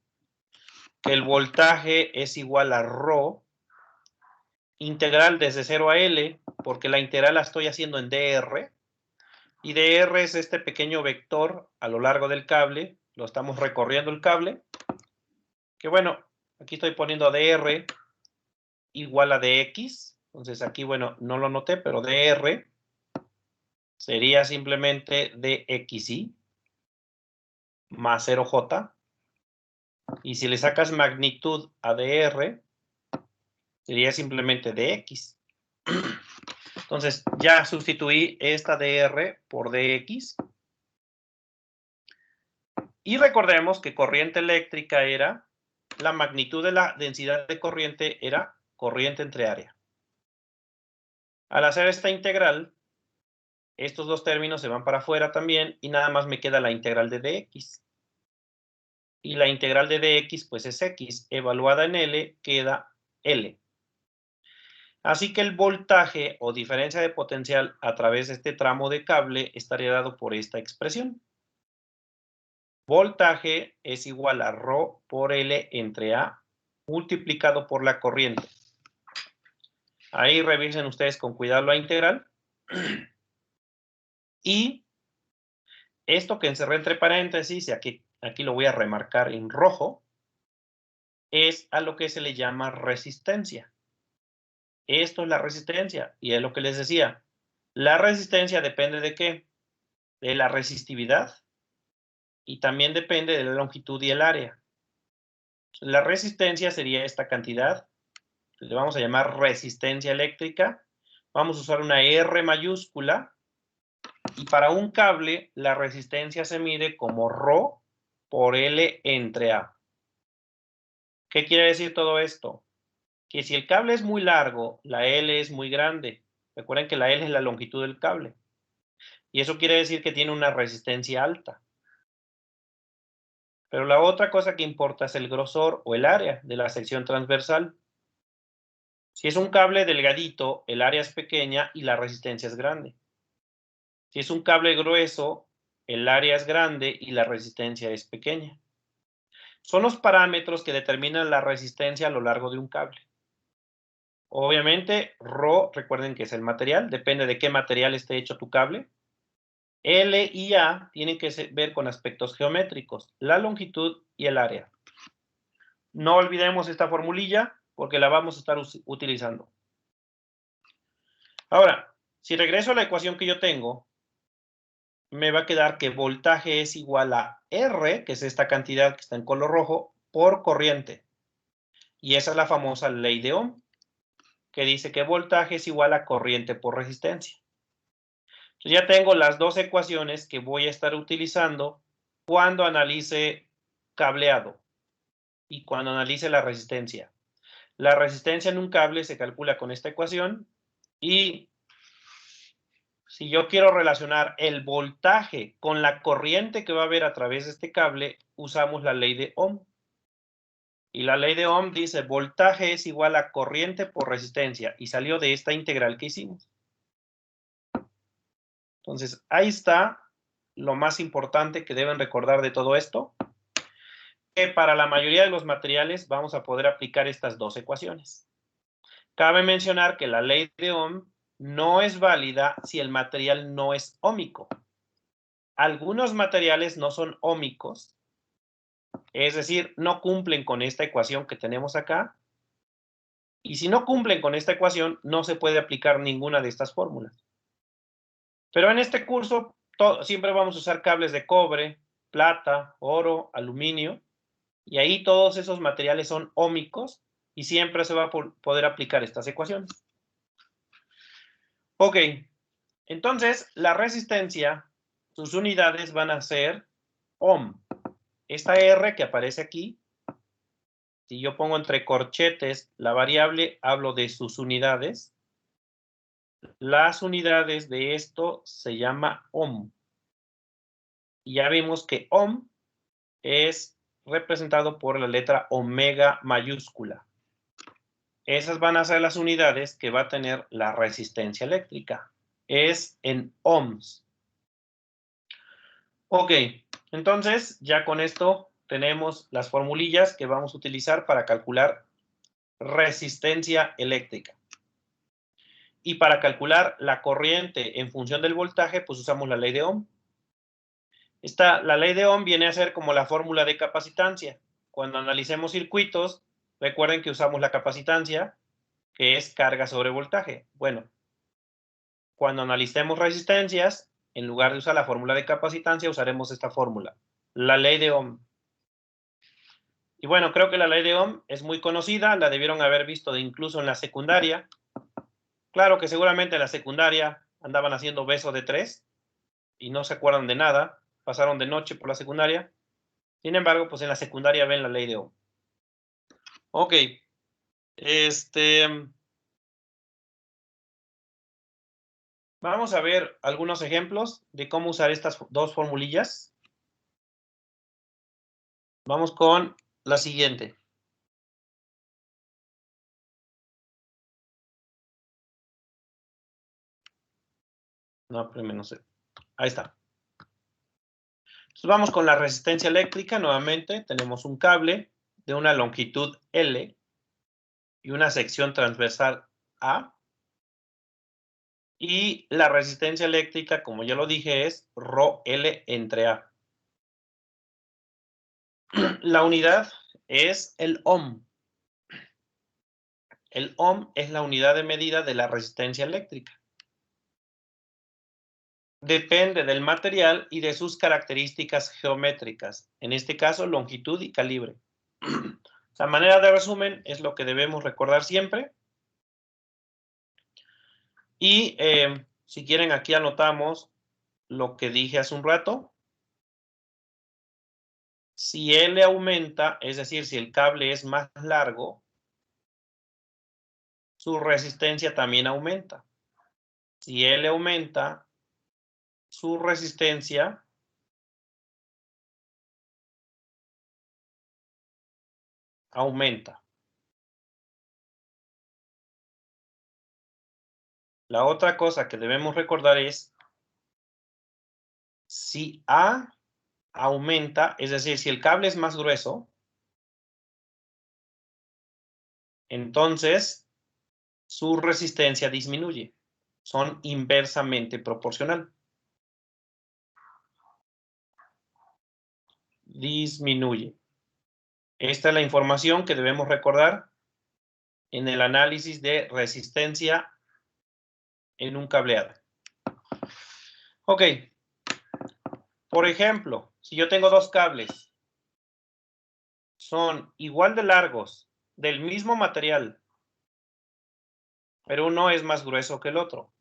que el voltaje es igual a rho, integral desde 0 a L, porque la integral la estoy haciendo en dr, y dr es este pequeño vector a lo largo del cable, lo estamos recorriendo el cable, que bueno, aquí estoy poniendo dr igual a dx, entonces aquí, bueno, no lo noté, pero dr sería simplemente dxi más 0j, y si le sacas magnitud a dr, sería simplemente dx. Entonces, ya sustituí esta dr por dx. Y recordemos que corriente eléctrica era, la magnitud de la densidad de corriente era corriente entre área. Al hacer esta integral, estos dos términos se van para afuera también y nada más me queda la integral de dx. Y la integral de dx, pues es x, evaluada en L, queda L. Así que el voltaje o diferencia de potencial a través de este tramo de cable estaría dado por esta expresión. Voltaje es igual a rho por L entre A multiplicado por la corriente. Ahí revisen ustedes con cuidado la integral. Y esto que encerré entre paréntesis, y aquí lo voy a remarcar en rojo, es a lo que se le llama resistencia. Esto es la resistencia, y es lo que les decía. La resistencia depende de ¿qué? De la resistividad, y también depende de la longitud y el área. La resistencia sería esta cantidad, le vamos a llamar resistencia eléctrica. Vamos a usar una R mayúscula, y para un cable la resistencia se mide como ρ por L entre A. ¿Qué quiere decir todo esto? Que si el cable es muy largo, la L es muy grande. Recuerden que la L es la longitud del cable. Y eso quiere decir que tiene una resistencia alta. Pero la otra cosa que importa es el grosor o el área de la sección transversal. Si es un cable delgadito, el área es pequeña y la resistencia es grande. Si es un cable grueso, el área es grande y la resistencia es pequeña. Son los parámetros que determinan la resistencia a lo largo de un cable. Obviamente, ρ, recuerden que es el material, depende de qué material esté hecho tu cable. L y A tienen que ver con aspectos geométricos, la longitud y el área. No olvidemos esta formulilla porque la vamos a estar utilizando. Ahora, si regreso a la ecuación que yo tengo, me va a quedar que voltaje es igual a R, que es esta cantidad que está en color rojo, por corriente. Y esa es la famosa ley de Ohm, que dice que voltaje es igual a corriente por resistencia. Entonces ya tengo las dos ecuaciones que voy a estar utilizando cuando analice cableado y cuando analice la resistencia. La resistencia en un cable se calcula con esta ecuación, y si yo quiero relacionar el voltaje con la corriente que va a haber a través de este cable, usamos la ley de Ohm. Y la ley de Ohm dice voltaje es igual a corriente por resistencia, y salió de esta integral que hicimos. Entonces, ahí está lo más importante que deben recordar de todo esto, que para la mayoría de los materiales vamos a poder aplicar estas dos ecuaciones. Cabe mencionar que la ley de Ohm no es válida si el material no es óhmico. Algunos materiales no son óhmicos, es decir, no cumplen con esta ecuación que tenemos acá, y si no cumplen con esta ecuación, no se puede aplicar ninguna de estas fórmulas. Pero en este curso siempre vamos a usar cables de cobre, plata, oro, aluminio, y ahí todos esos materiales son óhmicos y siempre se va a poder aplicar estas ecuaciones. Ok, entonces la resistencia, sus unidades van a ser ohm. Esta R que aparece aquí, si yo pongo entre corchetes la variable, hablo de sus unidades. Las unidades de esto se llama ohm. Y ya vimos que ohm es representado por la letra omega mayúscula. Esas van a ser las unidades que va a tener la resistencia eléctrica. Es en ohms. Ok, entonces ya con esto tenemos las formulillas que vamos a utilizar para calcular resistencia eléctrica. Y para calcular la corriente en función del voltaje, pues usamos la ley de Ohm. La ley de Ohm viene a ser como la fórmula de capacitancia. Cuando analicemos circuitos, recuerden que usamos la capacitancia, que es carga sobre voltaje. Bueno, cuando analicemos resistencias, en lugar de usar la fórmula de capacitancia, usaremos esta fórmula, la ley de Ohm. Y bueno, creo que la ley de Ohm es muy conocida, la debieron haber visto incluso en la secundaria. Claro que seguramente en la secundaria andaban haciendo beso de 3 y no se acuerdan de nada, pasaron de noche por la secundaria. Sin embargo, pues en la secundaria ven la ley de Ohm. Ok. Vamos a ver algunos ejemplos de cómo usar estas dos formulillas. Vamos con la siguiente. No, primero no sé. Ahí está. Entonces vamos con la resistencia eléctrica. Nuevamente tenemos un cable de una longitud L y una sección transversal A. Y la resistencia eléctrica, como ya lo dije, es ρL entre A. La unidad es el ohm. El ohm es la unidad de medida de la resistencia eléctrica. Depende del material y de sus características geométricas, en este caso longitud y calibre. La manera de resumen es lo que debemos recordar siempre. Y si quieren, aquí anotamos lo que dije hace un rato. Si L aumenta, es decir, si el cable es más largo, su resistencia también aumenta. Si L aumenta, su resistencia aumenta. La otra cosa que debemos recordar es si A aumenta, es decir, si el cable es más grueso, entonces su resistencia disminuye. Son inversamente proporcional. Disminuye. Esta es la información que debemos recordar en el análisis de resistencia en un cableado. Ok. Por ejemplo, si yo tengo dos cables, son igual de largos, del mismo material, pero uno es más grueso que el otro.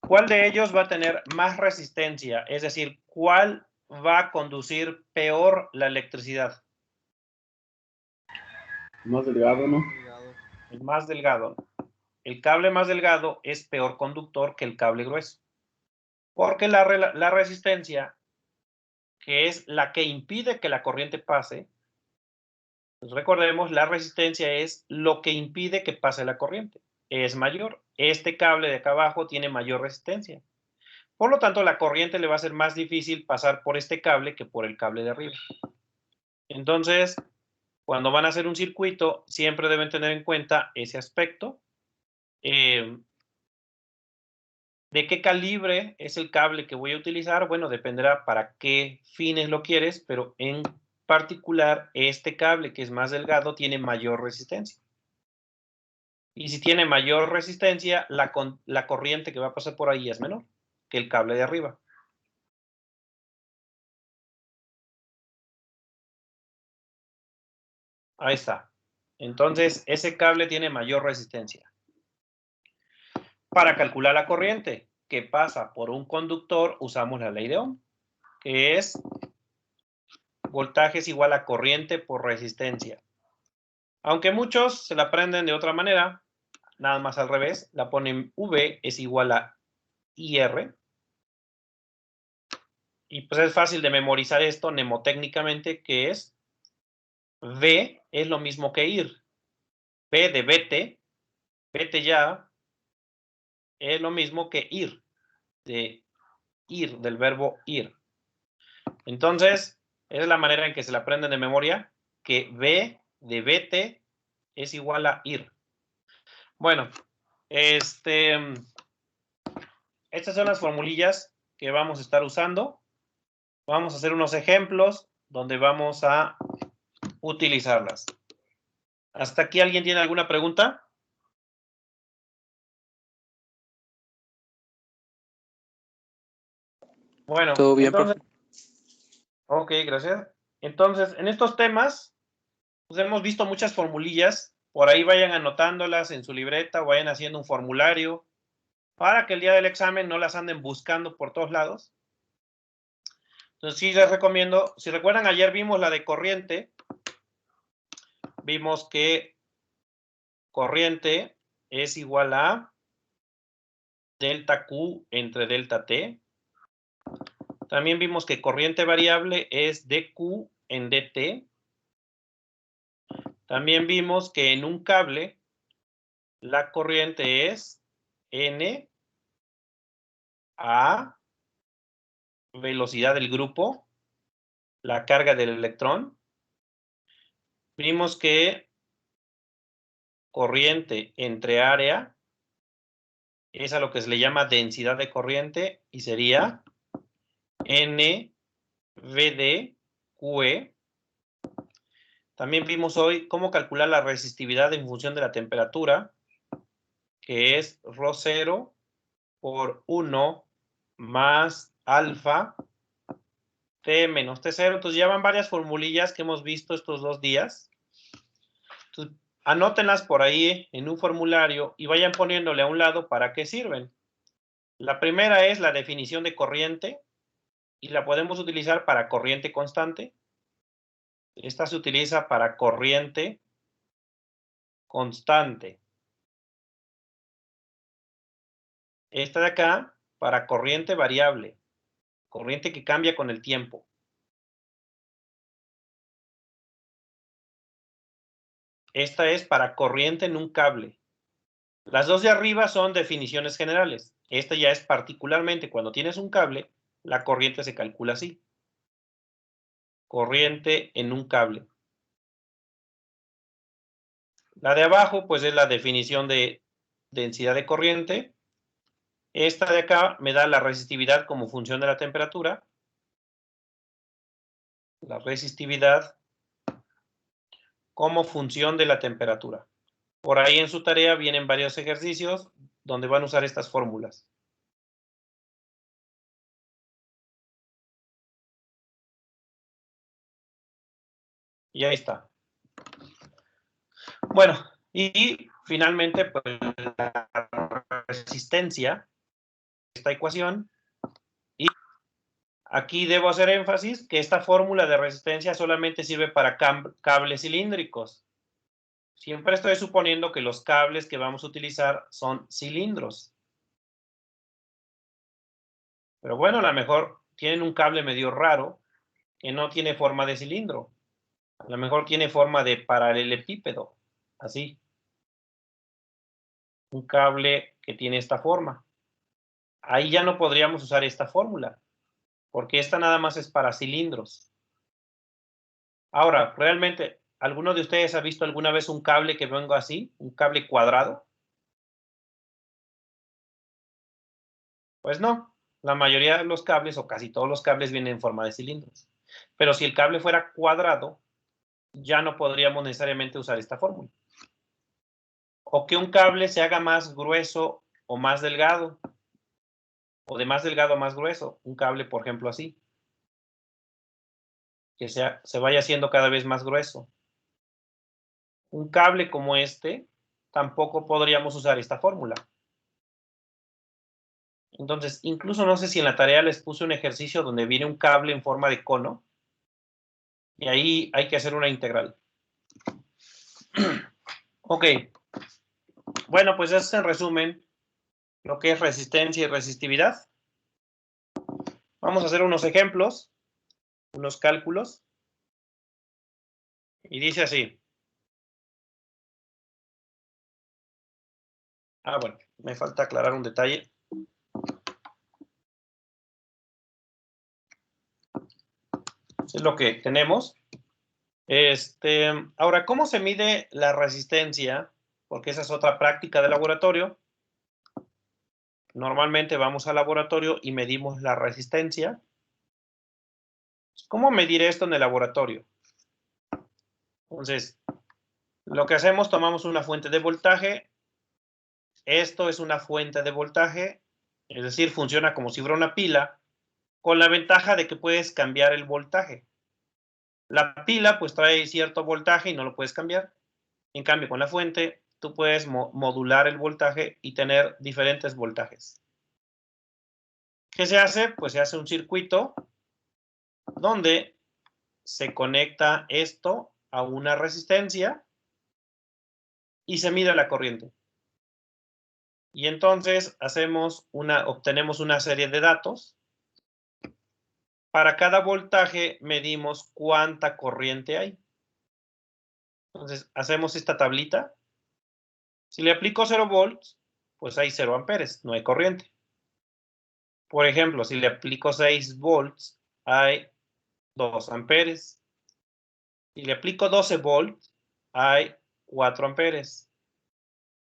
¿Cuál de ellos va a tener más resistencia? Es decir, ¿cuál va a conducir peor la electricidad? Más delgado, ¿no? El más delgado. El cable más delgado es peor conductor que el cable grueso. Porque la resistencia, que es la que impide que la corriente pase, pues recordemos, la resistencia es lo que impide que pase la corriente. Es mayor. Este cable de acá abajo tiene mayor resistencia. Por lo tanto, la corriente le va a ser más difícil pasar por este cable que por el cable de arriba. Entonces, cuando van a hacer un circuito, siempre deben tener en cuenta ese aspecto. ¿De qué calibre es el cable que voy a utilizar? Bueno, dependerá para qué fines lo quieres, pero en particular, este cable que es más delgado tiene mayor resistencia. Y si tiene mayor resistencia, la corriente que va a pasar por ahí es menor que el cable de arriba. Ahí está. Entonces, ese cable tiene mayor resistencia. Para calcular la corriente que pasa por un conductor, usamos la ley de Ohm, que es voltaje es igual a corriente por resistencia. Aunque muchos se la aprenden de otra manera, nada más al revés, la ponen V es igual a IR. Y pues es fácil de memorizar esto mnemotécnicamente, que es V es lo mismo que ir. V de vete ya, es lo mismo que ir, del verbo ir. Entonces, esa es la manera en que se la aprenden de memoria, que V de vete es igual a ir. Bueno, estas son las formulillas que vamos a estar usando. Vamos a hacer unos ejemplos donde vamos a utilizarlas. ¿Hasta aquí alguien tiene alguna pregunta? Bueno, Todo bien, entonces, profe. ok, gracias. Entonces, en estos temas, pues hemos visto muchas formulillas. Por ahí vayan anotándolas en su libreta o vayan haciendo un formulario para que el día del examen no las anden buscando por todos lados. Entonces, sí les recomiendo, si recuerdan, ayer vimos la de corriente. Vimos que corriente es igual a delta Q entre delta T. También vimos que corriente variable es dQ en dt. También vimos que en un cable la corriente es N a velocidad del grupo, la carga del electrón. Vimos que corriente entre área es a lo que se le llama densidad de corriente y sería N VD QE. También vimos hoy cómo calcular la resistividad en función de la temperatura, que es ρ0 por 1 más alfa T menos T0. Entonces ya van varias formulillas que hemos visto estos 2 días. Entonces, anótenlas por ahí en un formulario y vayan poniéndole a un lado para qué sirven. La primera es la definición de corriente y la podemos utilizar para corriente constante. Esta se utiliza para corriente constante. Esta de acá para corriente variable, corriente que cambia con el tiempo. Esta es para corriente en un cable. Las dos de arriba son definiciones generales. Esta ya es particularmente cuando tienes un cable, la corriente se calcula así. Corriente en un cable. La de abajo, pues es la definición de densidad de corriente. Esta de acá me da la resistividad como función de la temperatura. La resistividad como función de la temperatura. Por ahí en su tarea vienen varios ejercicios donde van a usar estas fórmulas. Y ahí está. Bueno, y finalmente, pues, la resistencia, esta ecuación. Y aquí debo hacer énfasis que esta fórmula de resistencia solamente sirve para cables cilíndricos. Siempre estoy suponiendo que los cables que vamos a utilizar son cilindros. Pero bueno, a lo mejor tienen un cable medio raro que no tiene forma de cilindro. A lo mejor tiene forma de paralelepípedo, así. Un cable que tiene esta forma. Ahí ya no podríamos usar esta fórmula, porque esta nada más es para cilindros. Ahora, realmente, ¿alguno de ustedes ha visto alguna vez un cable que venga así? ¿Un cable cuadrado? Pues no. La mayoría de los cables, o casi todos los cables, vienen en forma de cilindros. Pero si el cable fuera cuadrado, ya no podríamos necesariamente usar esta fórmula. O que un cable se haga más grueso o más delgado. O de más delgado a más grueso. Un cable, por ejemplo, así. Que se vaya haciendo cada vez más grueso. Un cable como este, tampoco podríamos usar esta fórmula. Entonces, incluso no sé si en la tarea les puse un ejercicio donde viene un cable en forma de cono. Y ahí hay que hacer una integral. Ok. Bueno, pues eso es en resumen lo que es resistencia y resistividad. Vamos a hacer unos ejemplos, unos cálculos. Y dice así. Ah, bueno, me falta aclarar un detalle. Es lo que tenemos. Ahora, ¿cómo se mide la resistencia? Porque esa es otra práctica de laboratorio. Normalmente vamos al laboratorio y medimos la resistencia. ¿Cómo medir esto en el laboratorio? Entonces, lo que hacemos, tomamos una fuente de voltaje. Esto es una fuente de voltaje, es decir, funciona como si fuera una pila, con la ventaja de que puedes cambiar el voltaje. La pila pues trae cierto voltaje y no lo puedes cambiar. En cambio, con la fuente, tú puedes modular el voltaje y tener diferentes voltajes. ¿Qué se hace? Pues se hace un circuito donde se conecta esto a una resistencia y se mide la corriente. Y entonces obtenemos una serie de datos. Para cada voltaje medimos cuánta corriente hay. Entonces hacemos esta tablita. Si le aplico 0 volts, pues hay 0 amperes, no hay corriente. Por ejemplo, si le aplico 6 volts, hay 2 amperes. Si le aplico 12 volts, hay 4 amperes.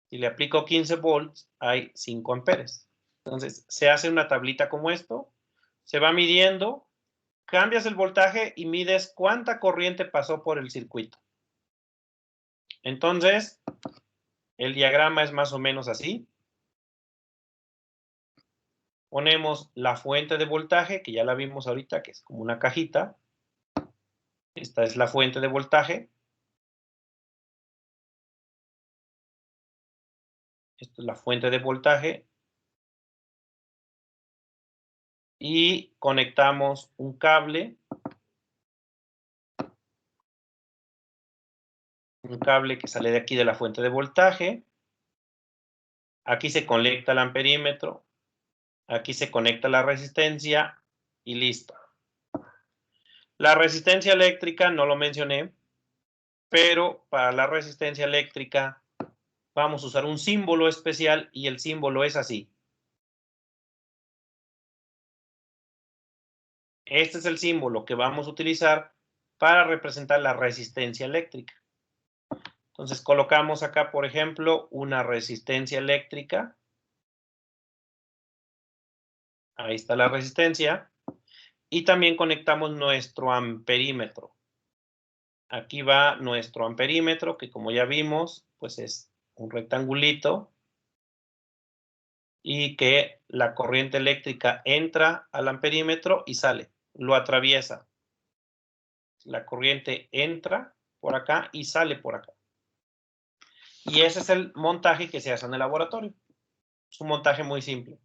Si le aplico 15 volts, hay 5 amperes. Entonces, se hace una tablita como esto. Se va midiendo, cambias el voltaje y mides cuánta corriente pasó por el circuito. Entonces, el diagrama es más o menos así. Ponemos la fuente de voltaje, que ya la vimos ahorita, que es como una cajita. Esta es la fuente de voltaje. Esta es la fuente de voltaje. Y conectamos un cable. Un cable que sale de aquí de la fuente de voltaje. Aquí se conecta el amperímetro. Aquí se conecta la resistencia y listo. La resistencia eléctrica no lo mencioné, pero para la resistencia eléctrica vamos a usar un símbolo especial y el símbolo es así. Este es el símbolo que vamos a utilizar para representar la resistencia eléctrica. Entonces colocamos acá, por ejemplo, una resistencia eléctrica. Ahí está la resistencia. Y también conectamos nuestro amperímetro. Aquí va nuestro amperímetro, que como ya vimos, pues es un rectangulito. Y que la corriente eléctrica entra al amperímetro y sale, lo atraviesa. La corriente entra por acá y sale por acá. Y ese es el montaje que se hace en el laboratorio. Es un montaje muy simple.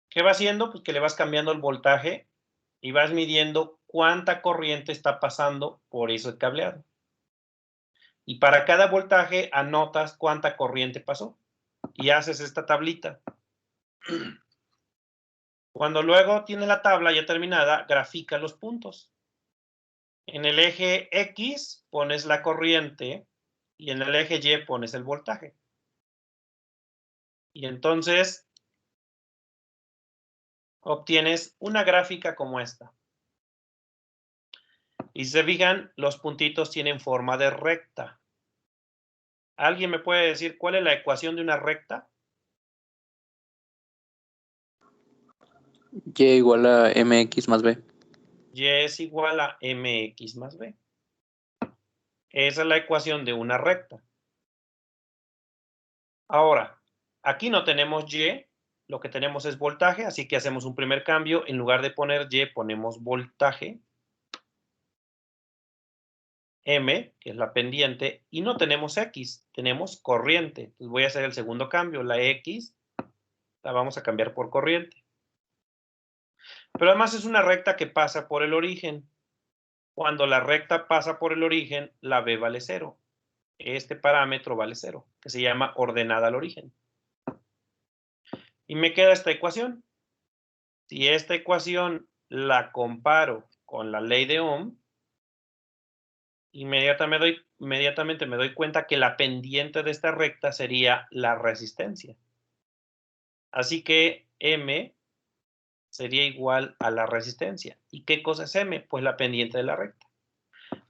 ¿Qué va haciendo? Pues que le vas cambiando el voltaje y vas midiendo cuánta corriente está pasando por ese cableado. Y para cada voltaje anotas cuánta corriente pasó. Y haces esta tablita. Cuando luego tienes la tabla ya terminada, grafica los puntos. En el eje X pones la corriente y en el eje Y pones el voltaje. Y entonces obtienes una gráfica como esta. Y si se fijan, los puntitos tienen forma de recta. ¿Alguien me puede decir cuál es la ecuación de una recta? Y igual a mx más b. Y es igual a mx más b. Esa es la ecuación de una recta. Ahora, aquí no tenemos y, lo que tenemos es voltaje, así que hacemos un primer cambio. En lugar de poner y, ponemos voltaje. M, que es la pendiente, y no tenemos X, tenemos corriente. Entonces voy a hacer el segundo cambio. La X la vamos a cambiar por corriente. Pero además es una recta que pasa por el origen. Cuando la recta pasa por el origen, la B vale 0. Este parámetro vale 0, que se llama ordenada al origen. Y me queda esta ecuación. Si esta ecuación la comparo con la ley de Ohm, inmediatamente me doy cuenta que la pendiente de esta recta sería la resistencia. Así que M sería igual a la resistencia. ¿Y qué cosa es M? Pues la pendiente de la recta.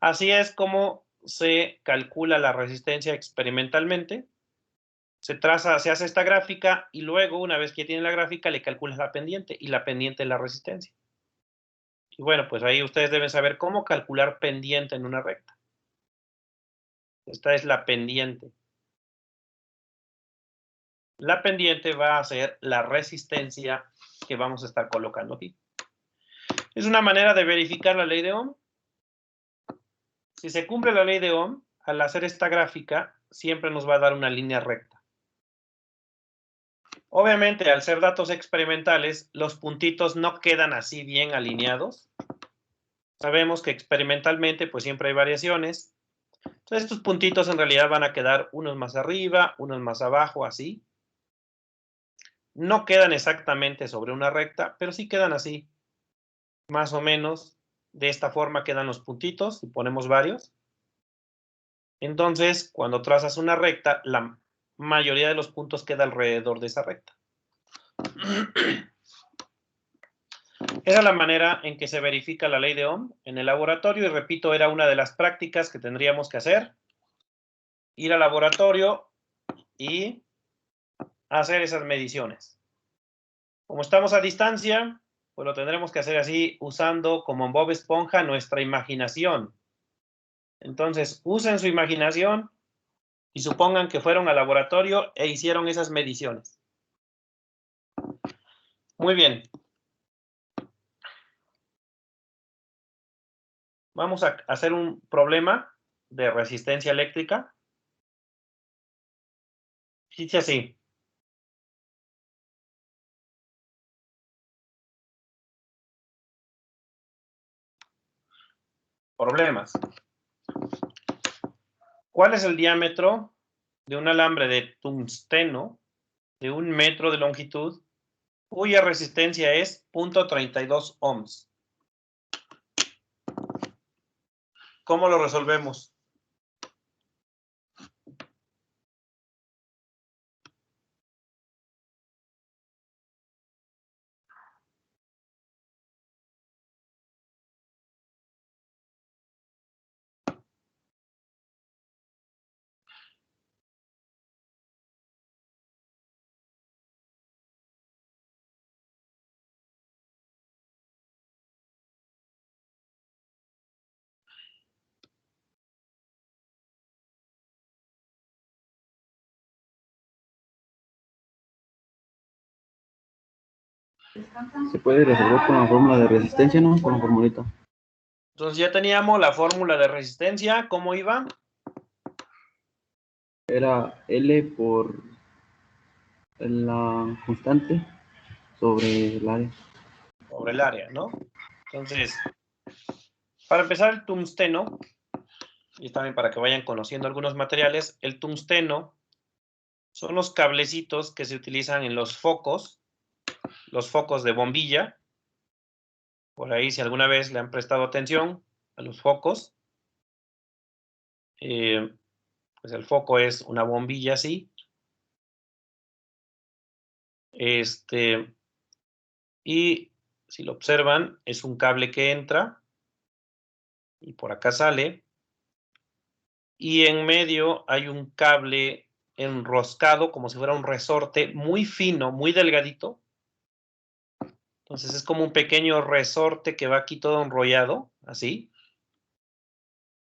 Así es como se calcula la resistencia experimentalmente. Se hace esta gráfica y luego, una vez que ya tiene la gráfica, le calculas la pendiente y la pendiente es la resistencia. Y bueno, pues ahí ustedes deben saber cómo calcular pendiente en una recta. Esta es la pendiente. La pendiente va a ser la resistencia que vamos a estar colocando aquí. Es una manera de verificar la ley de Ohm. Si se cumple la ley de Ohm, al hacer esta gráfica, siempre nos va a dar una línea recta. Obviamente, al ser datos experimentales, los puntitos no quedan así bien alineados. Sabemos que experimentalmente, pues siempre hay variaciones. Entonces, estos puntitos en realidad van a quedar unos más arriba, unos más abajo, así. No quedan exactamente sobre una recta, pero sí quedan así. Más o menos de esta forma quedan los puntitos y ponemos varios. Entonces, cuando trazas una recta, la mayoría de los puntos queda alrededor de esa recta. Esa es la manera en que se verifica la ley de Ohm en el laboratorio y repito, era una de las prácticas que tendríamos que hacer. Ir al laboratorio y hacer esas mediciones. Como estamos a distancia, pues lo tendremos que hacer así usando como en Bob Esponja nuestra imaginación. Entonces, usen su imaginación Y supongan que fueron al laboratorio e hicieron esas mediciones. Muy bien. Vamos a hacer un problema de resistencia eléctrica. Dice así. Problemas. ¿Cuál es el diámetro de un alambre de tungsteno de 1 metro de longitud cuya resistencia es 0.32 ohms? ¿Cómo lo resolvemos? Se puede resolver con la fórmula de resistencia, ¿no? Con la formulita. Entonces ya teníamos la fórmula de resistencia. ¿Cómo iba? Era L por la constante sobre el área. Sobre el área, ¿no? Entonces, para empezar, el tungsteno, y también para que vayan conociendo algunos materiales, el tungsteno son los cablecitos que se utilizan en los focos de bombilla. Por ahí, si alguna vez le han prestado atención a los focos, pues el foco es una bombilla así. Y si lo observan, es un cable que entra y por acá sale. Y en medio hay un cable enroscado como si fuera un resorte muy fino, muy delgadito. Entonces es como un pequeño resorte que va aquí todo enrollado, así.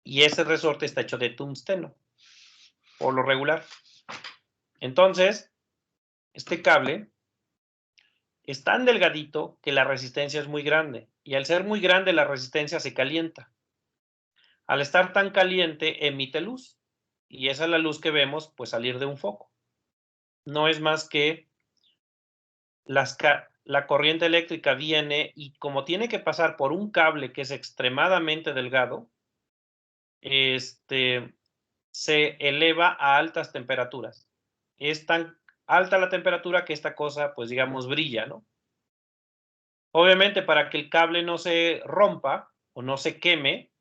Y ese resorte está hecho de tungsteno, por lo regular. Entonces, este cable es tan delgadito que la resistencia es muy grande. Y al ser muy grande, la resistencia se calienta. Al estar tan caliente, emite luz. Y esa es la luz que vemos, pues, salir de un foco. No es más que la corriente eléctrica viene y como tiene que pasar por un cable que es extremadamente delgado, se eleva a altas temperaturas. Es tan alta la temperatura que esta cosa, pues digamos, brilla, ¿no? Obviamente, para que el cable no se rompa o no se queme,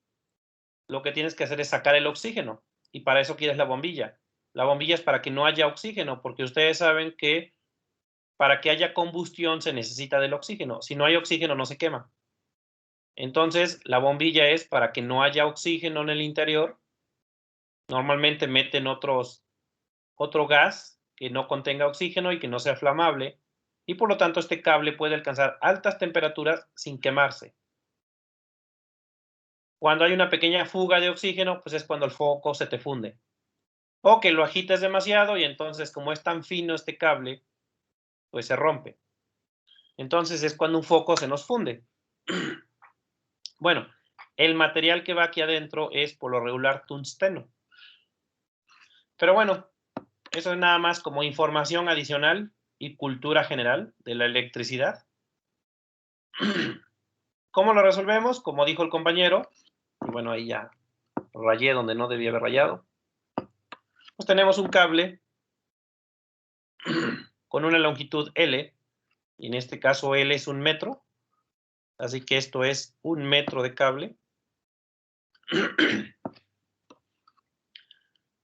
lo que tienes que hacer es sacar el oxígeno. Y para eso quieres la bombilla. La bombilla es para que no haya oxígeno, porque ustedes saben que para que haya combustión se necesita del oxígeno. Si no hay oxígeno, no se quema. Entonces, la bombilla es para que no haya oxígeno en el interior. Normalmente meten otro gas que no contenga oxígeno y que no sea flamable. Y por lo tanto, este cable puede alcanzar altas temperaturas sin quemarse. Cuando hay una pequeña fuga de oxígeno, pues es cuando el foco se te funde. O que lo agites demasiado y entonces, como es tan fino este cable, pues se rompe. Entonces es cuando un foco se nos funde. Bueno, el material que va aquí adentro es por lo regular tungsteno. Pero bueno, eso es nada más como información adicional y cultura general de la electricidad. ¿Cómo lo resolvemos? Como dijo el compañero, y bueno, ahí ya rayé donde no debía haber rayado. Pues tenemos un cable con una longitud L, y en este caso L es 1 metro, así que esto es 1 metro de cable.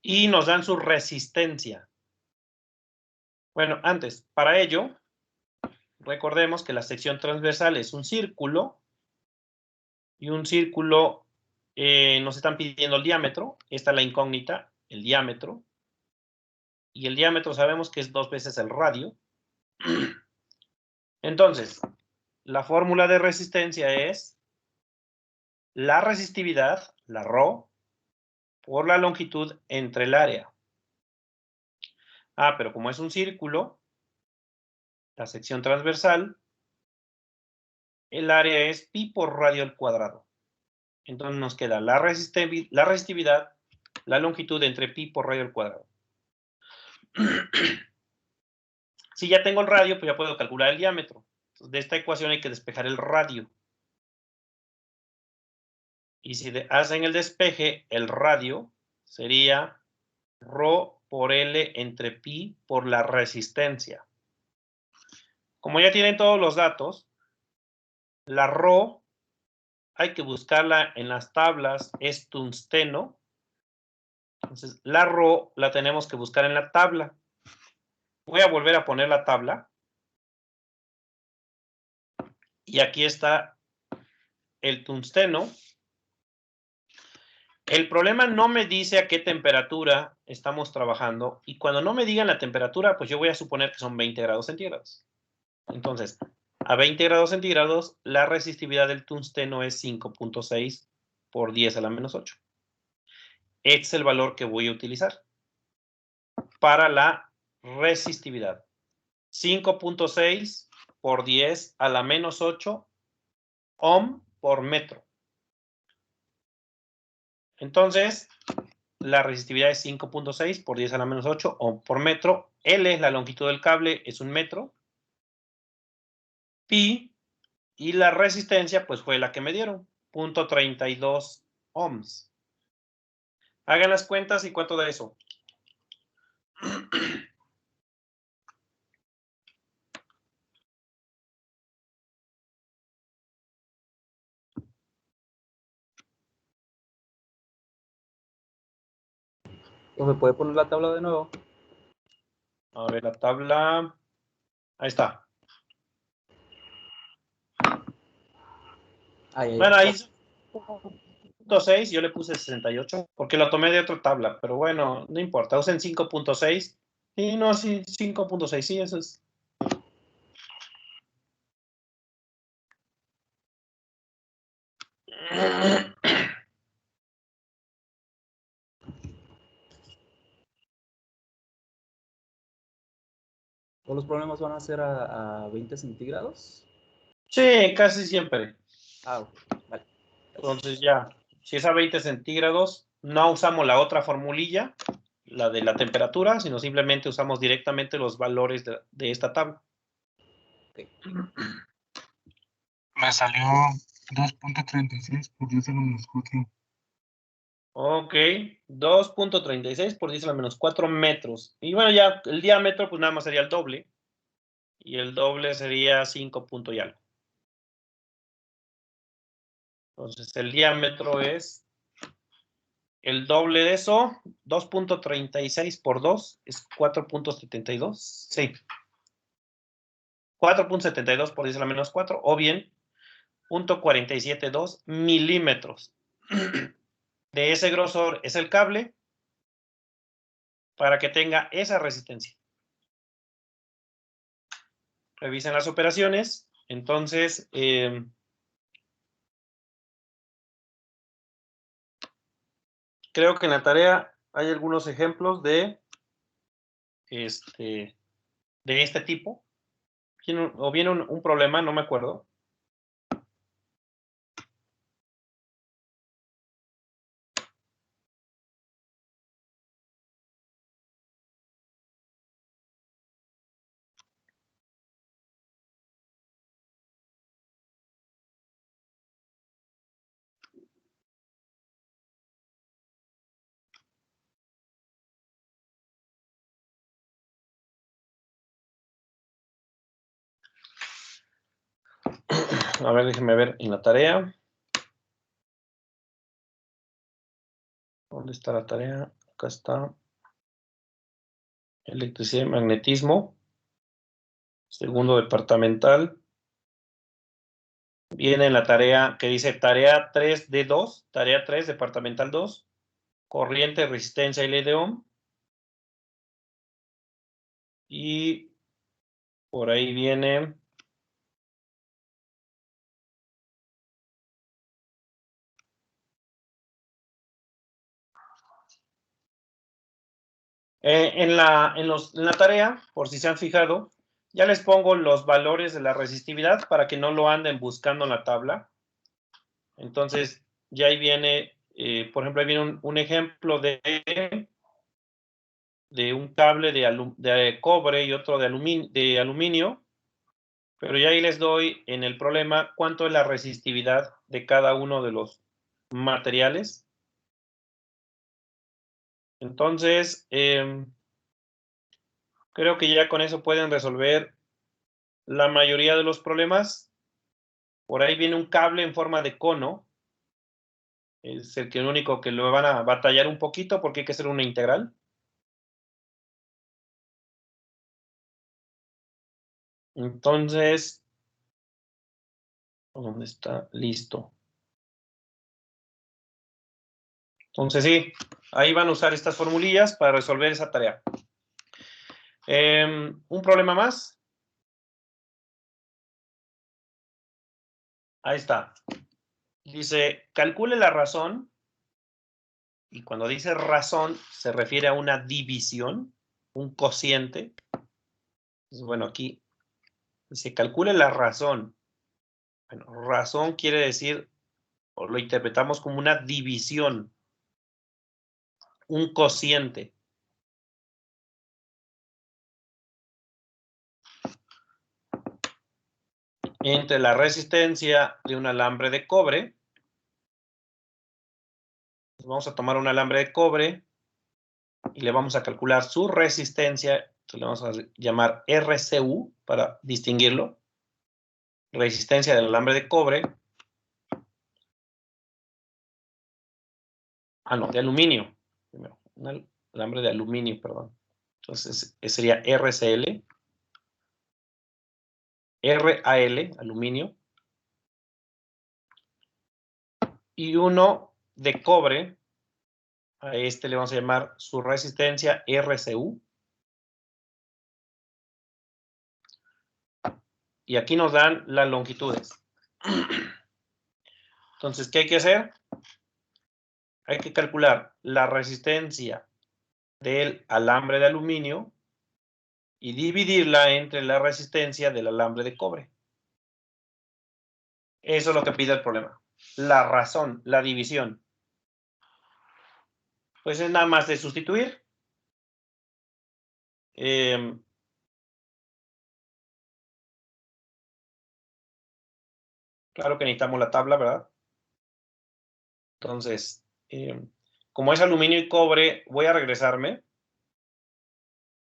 Y nos dan su resistencia. Bueno, antes, para ello, recordemos que la sección transversal es un círculo, y un círculo nos están pidiendo el diámetro. Esta es la incógnita, el diámetro. Y el diámetro sabemos que es 2 veces el radio. Entonces, la fórmula de resistencia es la resistividad, la ρ, por la longitud entre el área. Ah, pero como es un círculo, la sección transversal, el área es pi por radio al cuadrado. Entonces nos queda la resistividad, la longitud entre pi por radio al cuadrado. Si ya tengo el radio, pues ya puedo calcular el diámetro. Entonces, de esta ecuación hay que despejar el radio. Y si hacen el despeje, el radio sería ρ por L entre pi por la resistencia. Como ya tienen todos los datos, la ρ hay que buscarla en las tablas, es tungsteno. Entonces, la ρ la tenemos que buscar en la tabla. Voy a volver a poner la tabla. Y aquí está el tungsteno. El problema no me dice a qué temperatura estamos trabajando. Y cuando no me digan la temperatura, pues yo voy a suponer que son 20 grados centígrados. Entonces, a 20 grados centígrados, la resistividad del tungsteno es 5.6 por 10 a la menos 8. Este es el valor que voy a utilizar para la resistividad. 5.6 por 10 a la menos 8 ohm por metro. Entonces, la resistividad es 5.6 por 10 a la menos 8 ohm por metro. L es la longitud del cable, es un metro. Pi y la resistencia, pues fue la que me dieron, 0.32 ohms. Hagan las cuentas y cuánto da eso. ¿Me puede poner la tabla de nuevo? A ver, la tabla. Ahí está. Bueno, ahí 5.6, yo le puse 68, porque lo tomé de otra tabla, pero bueno, no importa, usen 5.6. Sí, no, sí, 5.6, sí, eso es. ¿Todos los problemas van a ser a 20 centígrados? Sí, casi siempre. Ah, ok, vale. Entonces ya, si es a 20 centígrados, no usamos la otra formulilla, la de la temperatura, sino simplemente usamos directamente los valores de esta tabla. Ok. Me salió 2.36 por 10 a la menos 4. Ok, 2.36 por 10 a la menos 4 metros. Y bueno, ya el diámetro, pues nada más sería el doble. Y el doble sería 5 punto y algo. Entonces, el diámetro es el doble de eso. 2.36 por 2 es 4.72. Sí. 4.72 por 10 a la menos 4. O bien, 0.472 milímetros. De ese grosor es el cable para que tenga esa resistencia. Revisen las operaciones. Entonces, creo que en la tarea hay algunos ejemplos de este tipo. O viene un problema, no me acuerdo. A ver, déjenme ver en la tarea. ¿Dónde está la tarea? Acá está. Electricidad y magnetismo. Segundo departamental. Viene en la tarea que dice tarea 3 de 2. Tarea 3, departamental 2. Corriente, resistencia y ley de Ohm. Y por ahí viene En la tarea, por si se han fijado, ya les pongo los valores de la resistividad para que no lo anden buscando en la tabla. Entonces, ya ahí viene, por ejemplo, ahí viene un ejemplo de un cable de cobre y otro de aluminio, pero ya ahí les doy en el problema cuánto es la resistividad de cada uno de los materiales. Entonces, creo que ya con eso pueden resolver la mayoría de los problemas. Por ahí viene un cable en forma de cono. Es el único que lo van a batallar un poquito porque hay que hacer una integral. Entonces, ¿dónde está? Listo. Entonces sí, ahí van a usar estas formulillas para resolver esa tarea. Un problema más. Ahí está. Dice, calcule la razón. Y cuando dice razón, se refiere a una división, un cociente. Entonces, bueno, aquí dice, calcule la razón. Bueno, razón quiere decir, o lo interpretamos como una división, un cociente. Entre la resistencia de un alambre de cobre. Vamos a tomar un alambre de cobre y le vamos a calcular su resistencia. Entonces le vamos a llamar RCU para distinguirlo. Resistencia del alambre de cobre. Ah, no, de aluminio. Primero, un alambre de aluminio, perdón. Entonces, sería RCL. RAL, aluminio. Y uno de cobre. A este le vamos a llamar su resistencia RCU. Y aquí nos dan las longitudes. Entonces, ¿qué hay que hacer? Hay que calcular la resistencia del alambre de aluminio y dividirla entre la resistencia del alambre de cobre. Eso es lo que pide el problema. La razón, la división. Pues es nada más de sustituir. Claro que necesitamos la tabla, ¿verdad? Entonces, como es aluminio y cobre, voy a regresarme.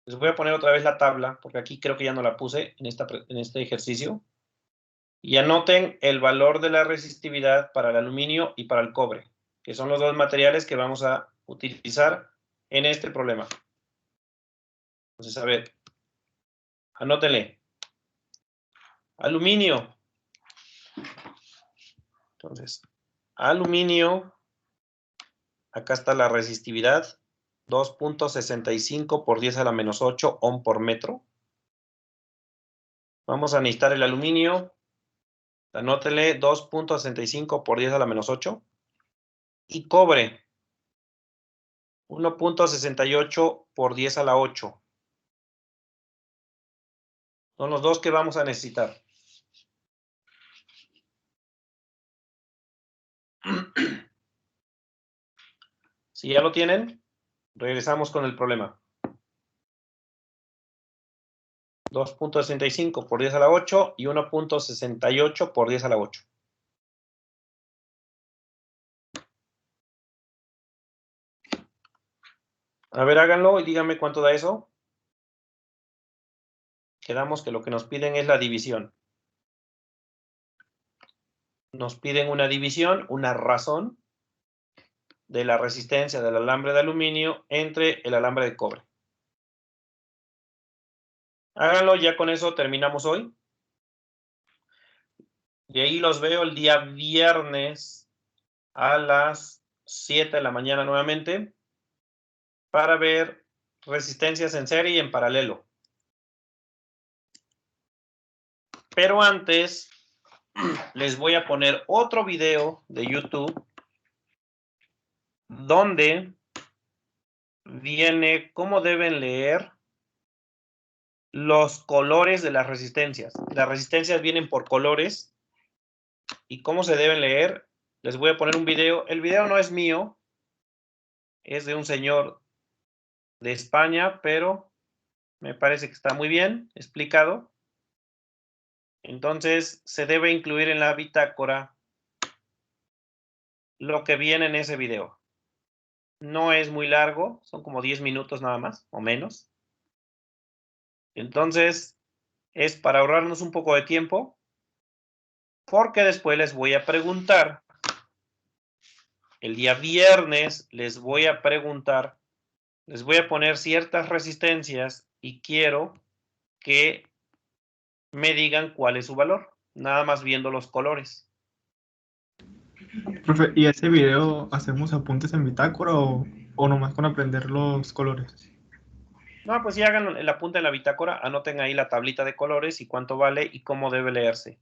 Les voy a poner otra vez la tabla, porque aquí creo que ya no la puse en este ejercicio. Y anoten el valor de la resistividad para el aluminio y para el cobre, que son los dos materiales que vamos a utilizar en este problema. Entonces, a ver, anótenle. Aluminio. Entonces, aluminio, acá está la resistividad, 2.65 por 10 a la menos 8 ohm por metro. Vamos a necesitar el aluminio. Anótele 2.65 por 10 a la menos 8. Y cobre, 1.68 por 10 a la 8. Son los dos que vamos a necesitar. Si ya lo tienen, regresamos con el problema. 2.65 por 10 a la 8 y 1.68 por 10 a la 8. A ver, háganlo y díganme cuánto da eso. Quedamos que lo que nos piden es la división. Nos piden una división, una razón de la resistencia del alambre de aluminio entre el alambre de cobre. Háganlo, ya con eso terminamos hoy. Y ahí los veo el día viernes a las 7 de la mañana nuevamente para ver resistencias en serie y en paralelo. Pero antes les voy a poner otro video de YouTube donde viene cómo deben leer los colores de las resistencias. Las resistencias vienen por colores. ¿Y cómo se deben leer? Les voy a poner un video. El video no es mío. Es de un señor de España, pero me parece que está muy bien explicado. Entonces, se debe incluir en la bitácora lo que viene en ese video. No es muy largo, son como 10 minutos nada más, o menos. Entonces, es para ahorrarnos un poco de tiempo, porque después les voy a preguntar, el día viernes les voy a preguntar, les voy a poner ciertas resistencias y quiero que me digan cuál es su valor, nada más viendo los colores. Profe, ¿y ese video hacemos apuntes en bitácora o nomás con aprender los colores? No, pues sí hagan el apunte en la bitácora, anoten ahí la tablita de colores y cuánto vale y cómo debe leerse.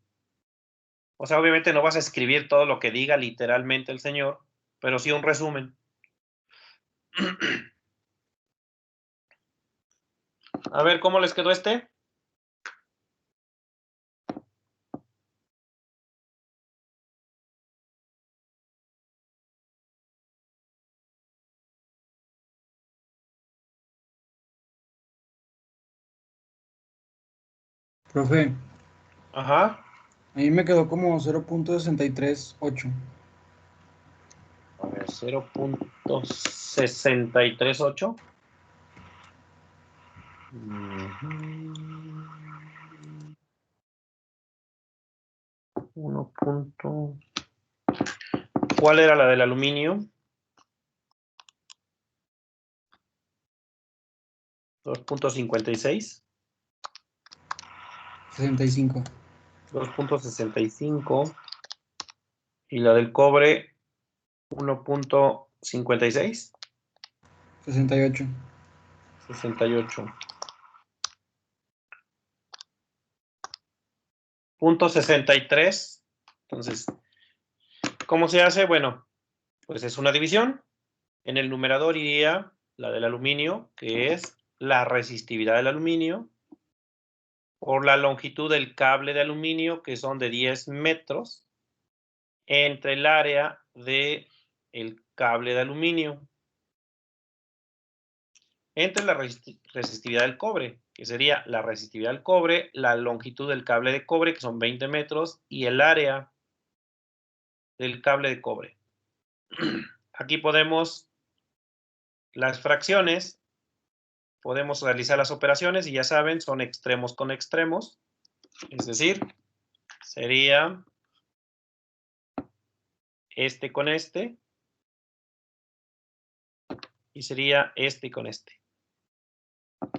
O sea, obviamente no vas a escribir todo lo que diga literalmente el señor, pero sí un resumen. A ver, ¿cómo les quedó este? Profe, Ajá. a mí me quedó como 0.638. A ver, 0.638. 1. ¿Cuál era la del aluminio? 2.56. 65. 2.65. Y la del cobre, 1.56. 68. 68. .63. Entonces, ¿cómo se hace? Bueno, pues es una división. En el numerador iría la del aluminio, que es la resistividad del aluminio, por la longitud del cable de aluminio, que son de 10 metros, entre el área del cable de aluminio, entre la resistividad del cobre, que sería la resistividad del cobre, la longitud del cable de cobre, que son 20 metros, y el área del cable de cobre. Aquí podemos, las fracciones, podemos realizar las operaciones y ya saben, son extremos con extremos, es decir, sería este con este y sería este con este.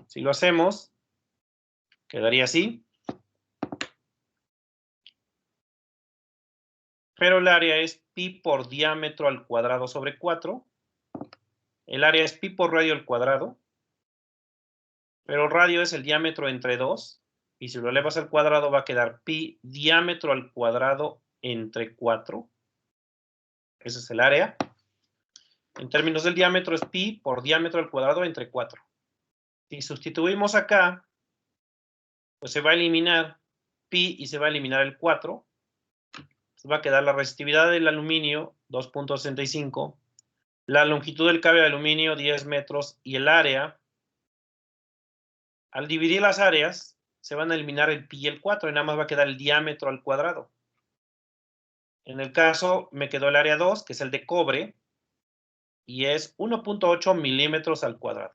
Si lo hacemos, quedaría así. Pero el área es pi por diámetro al cuadrado sobre 4. El área es pi por radio al cuadrado. Pero el radio es el diámetro entre 2. Y si lo elevas al cuadrado va a quedar pi diámetro al cuadrado entre 4. Ese es el área. En términos del diámetro es pi por diámetro al cuadrado entre 4. Si sustituimos acá, pues se va a eliminar pi y se va a eliminar el 4. Va a quedar la resistividad del aluminio, 2.65. La longitud del cable de aluminio, 10 metros. Y el área, al dividir las áreas, se van a eliminar el pi y el 4. Y nada más va a quedar el diámetro al cuadrado. En el caso, me quedó el área 2, que es el de cobre. Y es 1.8 milímetros al cuadrado.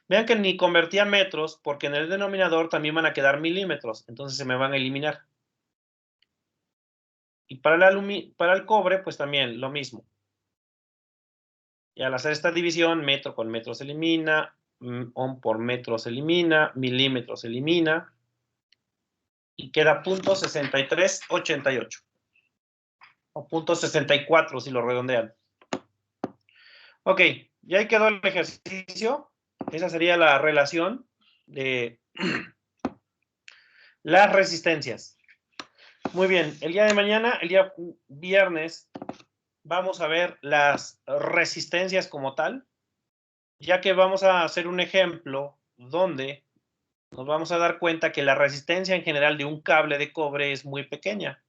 Vean que ni convertí a metros, porque en el denominador también van a quedar milímetros. Entonces se me van a eliminar. Y para el cobre, pues también lo mismo. Y al hacer esta división, metro con metro se elimina, ohm por metro se elimina, milímetros se elimina. Y queda .6388. O .64 si lo redondean. Ok, ya ahí quedó el ejercicio. Esa sería la relación de las resistencias. Muy bien, el día de mañana, el día viernes, vamos a ver las resistencias como tal. ya que vamos a hacer un ejemplo donde nos vamos a dar cuenta que la resistencia en general de un cable de cobre es muy pequeña.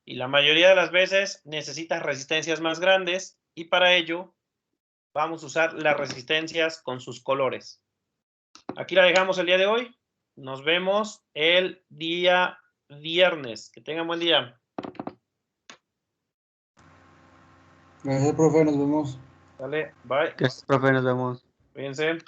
Y la mayoría de las veces necesitas resistencias más grandes y para ello vamos a usar las resistencias con sus colores. Aquí la dejamos el día de hoy. Nos vemos el día viernes. Que tengan buen día. Gracias, profe, nos vemos. Dale, bye. Gracias, profe, nos vemos. Cuídense.